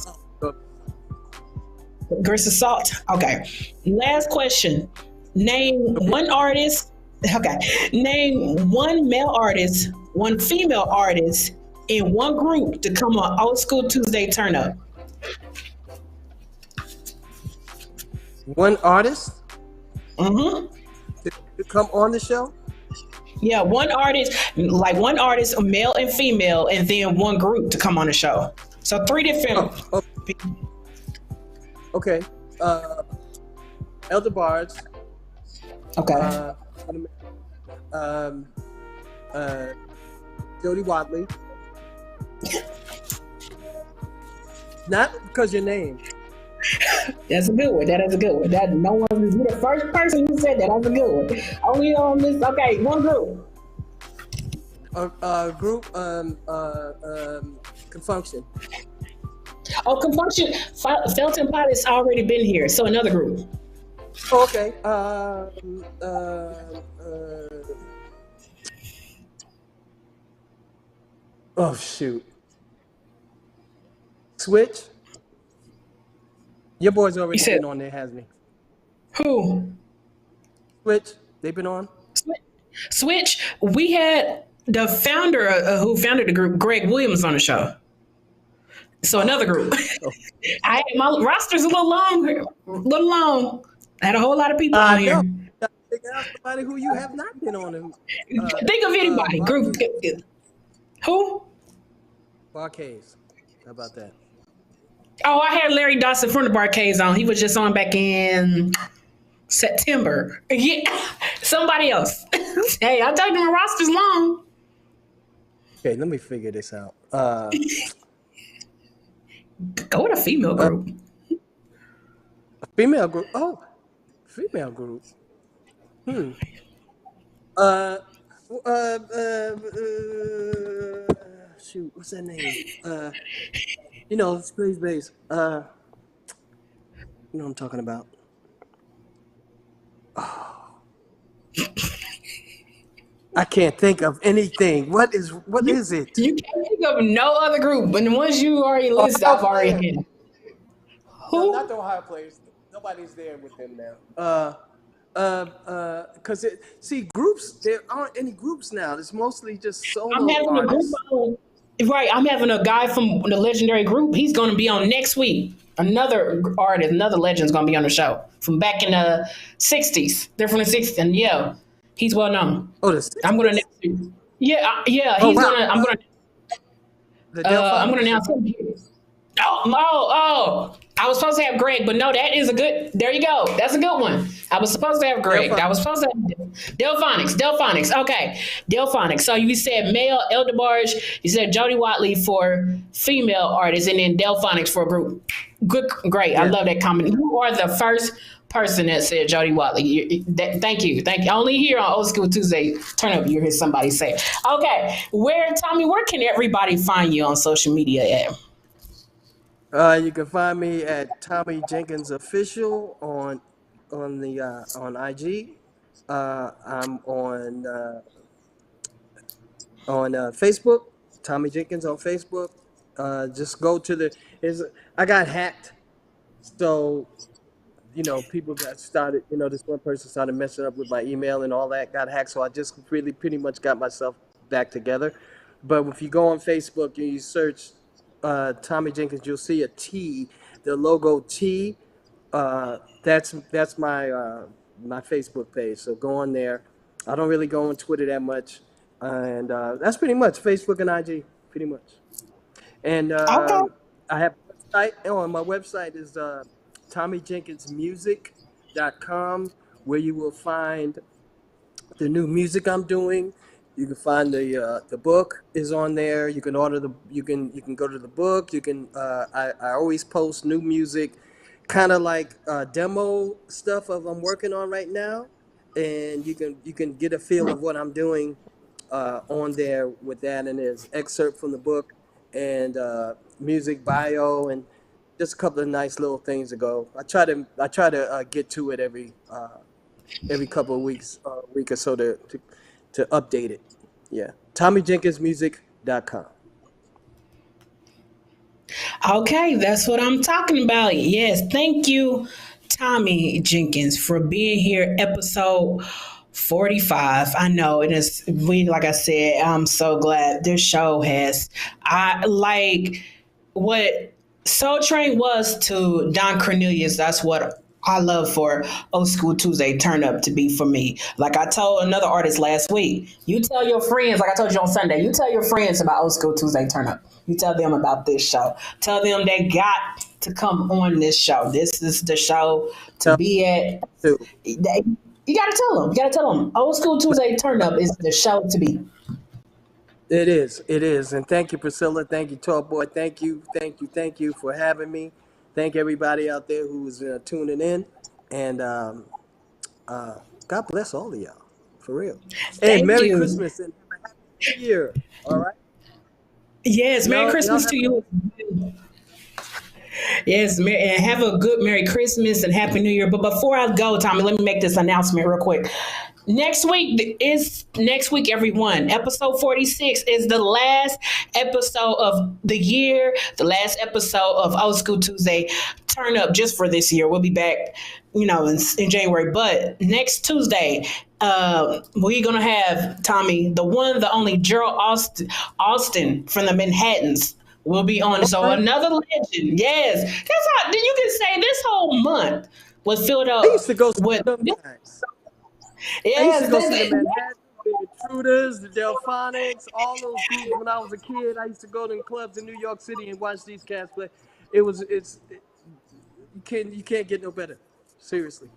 Grits with salt. Okay. Last question. Name one artist. Okay. Name one male artist, one female artist, and one group to come on Old School Tuesday Turnup. One artist Mm-hmm. to come on the show? Yeah, one artist, male and female, and then one group to come on the show. So 3 different. Okay. Elder Bards. Okay. Jody Watley. Not because your name. That's a good one. That is a good one. That no one is the first person who said that. That's a good one. Only on this. Okay, one group. Group. Confunction. Oh, Confunction. Felton Pilot's already been here. So another group. Oh, okay. Oh shoot. Switch. Your boy's already been on there, hasn't he? Who? Switch. They've been on. Switch. We had the founder who founded the group, Greg Williams, on the show. So another group. My roster's a little long. I had a whole lot of people on here. Figure out somebody who you have not been on. Think of anybody. Group. Who? Barcades. How about that? Oh, I had Larry Dawson from the Barcades on. He was just on back in September. Yeah, somebody else. Hey, I told you my roster's long. Okay, let me figure this out. Go with a female Uh, group. female group. Oh, female group. Hmm. Uh, shoot, what's that name? Space base. You know what I'm talking about. I can't think of anything. What You is it? you can't think of no other group, but the ones you already listed, Ohio I've already players. hit. No, not the Who? Ohio players. Nobody's there with them now. Because see, groups, there aren't any groups now. It's mostly just I'm solo having a group artists. on. Right, I'm having a guy from the legendary group. He's going to be on next week. Another artist, another legend's going to be on the show from back in the '60s. They're from the '60s, and yeah, he's well known. Oh, the I'm going to 60s? announce him. Yeah, yeah, Oh, he's wow. gonna. The I'm gonna Delphonics? announce him. Oh! I was supposed to have Greg, but no, that is a good. There you go. That's a good one. I was supposed to have Greg. I was Delphonics. supposed to have Delphonics. Okay, Delphonics. So you said male Eldebarge. You said Jody Watley for female artists, and then Delphonics for a group. Good, great. I Yeah. love that comment. You are the first person that said Jody Watley. Thank you. Only here on Old School Tuesday, turn up. You hear somebody say it. Okay, Tommy? Where can everybody find you on social media at? You can find me at Tomi Jenkins Official on IG. I'm on Facebook. Tomi Jenkins on Facebook. Just go to the. Is I got hacked, so people got started. This one person started messing up with my email and all that. Got hacked, so I just really pretty much got myself back together. But if you go on Facebook and you search Tomi Jenkins, you'll see a T, the logo T. That's my Facebook page. So go on there. I don't really go on Twitter that much, and that's pretty much Facebook and IG, pretty much. And Okay. I have a website. Oh, my website is TommyJenkinsMusic.com, where you will find the new music I'm doing. You can find the book is on there. You can order you can go to the book. I always post new music, kind of like demo stuff of I'm working on right now, and you can get a feel of what I'm doing on there with that. And there's excerpt from the book and music bio and just a couple of nice little things to go. I try to get to it every couple of weeks, week or so to update it. Yeah. TommyJenkinsMusic.com. Okay, that's what I'm talking about. Yes, thank you, Tommy Jenkins, for being here. Episode 45. I know it is. Like I said, I'm so glad this show has. I like what Soul Train was to Don Cornelius. That's what I love for Old School Tuesday Turn Up to be for me. Like I told another artist last week, you tell your friends, like I told you on Sunday, you tell your friends about Old School Tuesday Turn Up. You tell them about this show. Tell them they got to come on this show. This is the show to Tell be at. too. You gotta tell them. You gotta tell them. Old School Tuesday Turn Up is the show to be. It is. It is. And thank you, Priscilla. Thank you, Talk Boy. Thank you for having me. Thank everybody out there who's tuning in. And God bless all of y'all, for real. And Thank Merry you. Christmas and have a happy New Year. All right. Yes, Merry Y'all Christmas have to you. Yes, and have a good Merry Christmas and Happy New Year. But before I go, Tommy, let me make this announcement real quick. Next week, everyone. Episode 46 is the last episode of the year, the last episode of Old School Tuesday Turn Up just for this year. We'll be back, in January. But next Tuesday, we're gonna have Tommy, the one, the only Gerald Austin from the Manhattans will be on. So okay. another legend. Yes, that's how you can say this whole month was filled I used up to go see with. them guys. I used to Yes, go see the Manhattan, the Intruders, the Delphonics, all those groups when I was a kid. I used to go to clubs in New York City and watch these cats play. You can't get no better. Seriously.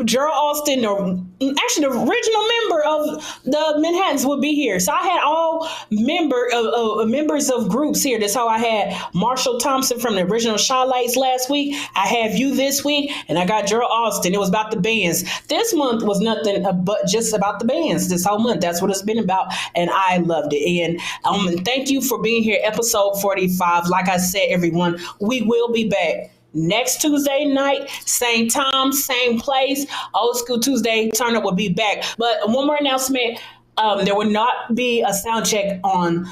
Gerald Austin, actually the original member of the Manhattans, would be here. So I had all members of groups here. That's how I had Marshall Thompson from the original Shawlights last week. I have you this week, and I got Gerald Austin. It was about the bands. This month was nothing but just about the bands. This whole month, that's what it's been about, and I loved it. And thank you for being here, episode 45. Like I said, everyone, we will be back next Tuesday night, same time, same place. Old School Tuesday Turnup will be back. But one more announcement. There will not be a sound check on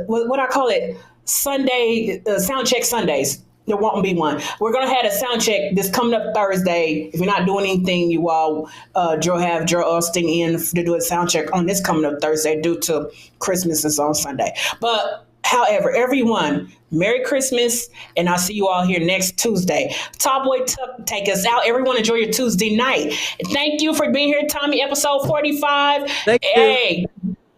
what I call it, Sunday, sound check Sundays. There won't be one. We're going to have a sound check this coming up Thursday. If you're not doing anything, you all have Gerald Austin in to do a sound check on this coming up Thursday due to Christmas is on Sunday. But however, everyone, Merry Christmas, and I'll see you all here next Tuesday. Top Boy Tuck, take us out. Everyone, enjoy your Tuesday night. Thank you for being here, Tommy, episode 45. Thank you. Hey,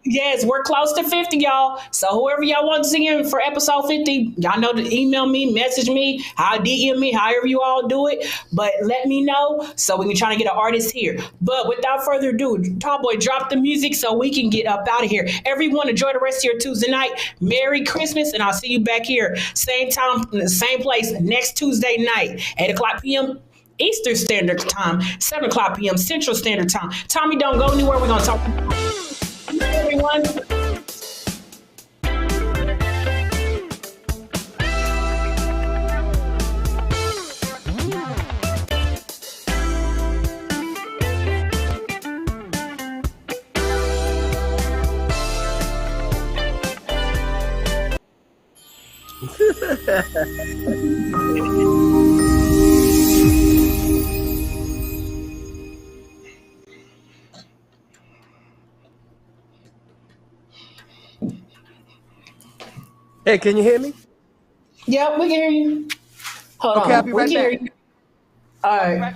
yes, we're close to 50, y'all. So whoever y'all want to see in for episode 50, y'all know to email me, message me, DM me, however you all do it. But let me know so we can try to get an artist here. But without further ado, Top Boy, drop the music so we can get up out of here. Everyone, enjoy the rest of your Tuesday night. Merry Christmas, and I'll see you back here, same time, same place, next Tuesday night, 8 o'clock p.m. Eastern Standard Time, 7 o'clock p.m. Central Standard Time. Tommy, don't go anywhere. We're going to talk. Everyone. Hey, can you hear me? Yeah, we can hear you. Hold Okay, on. I'll be right We can hear back. you. All right.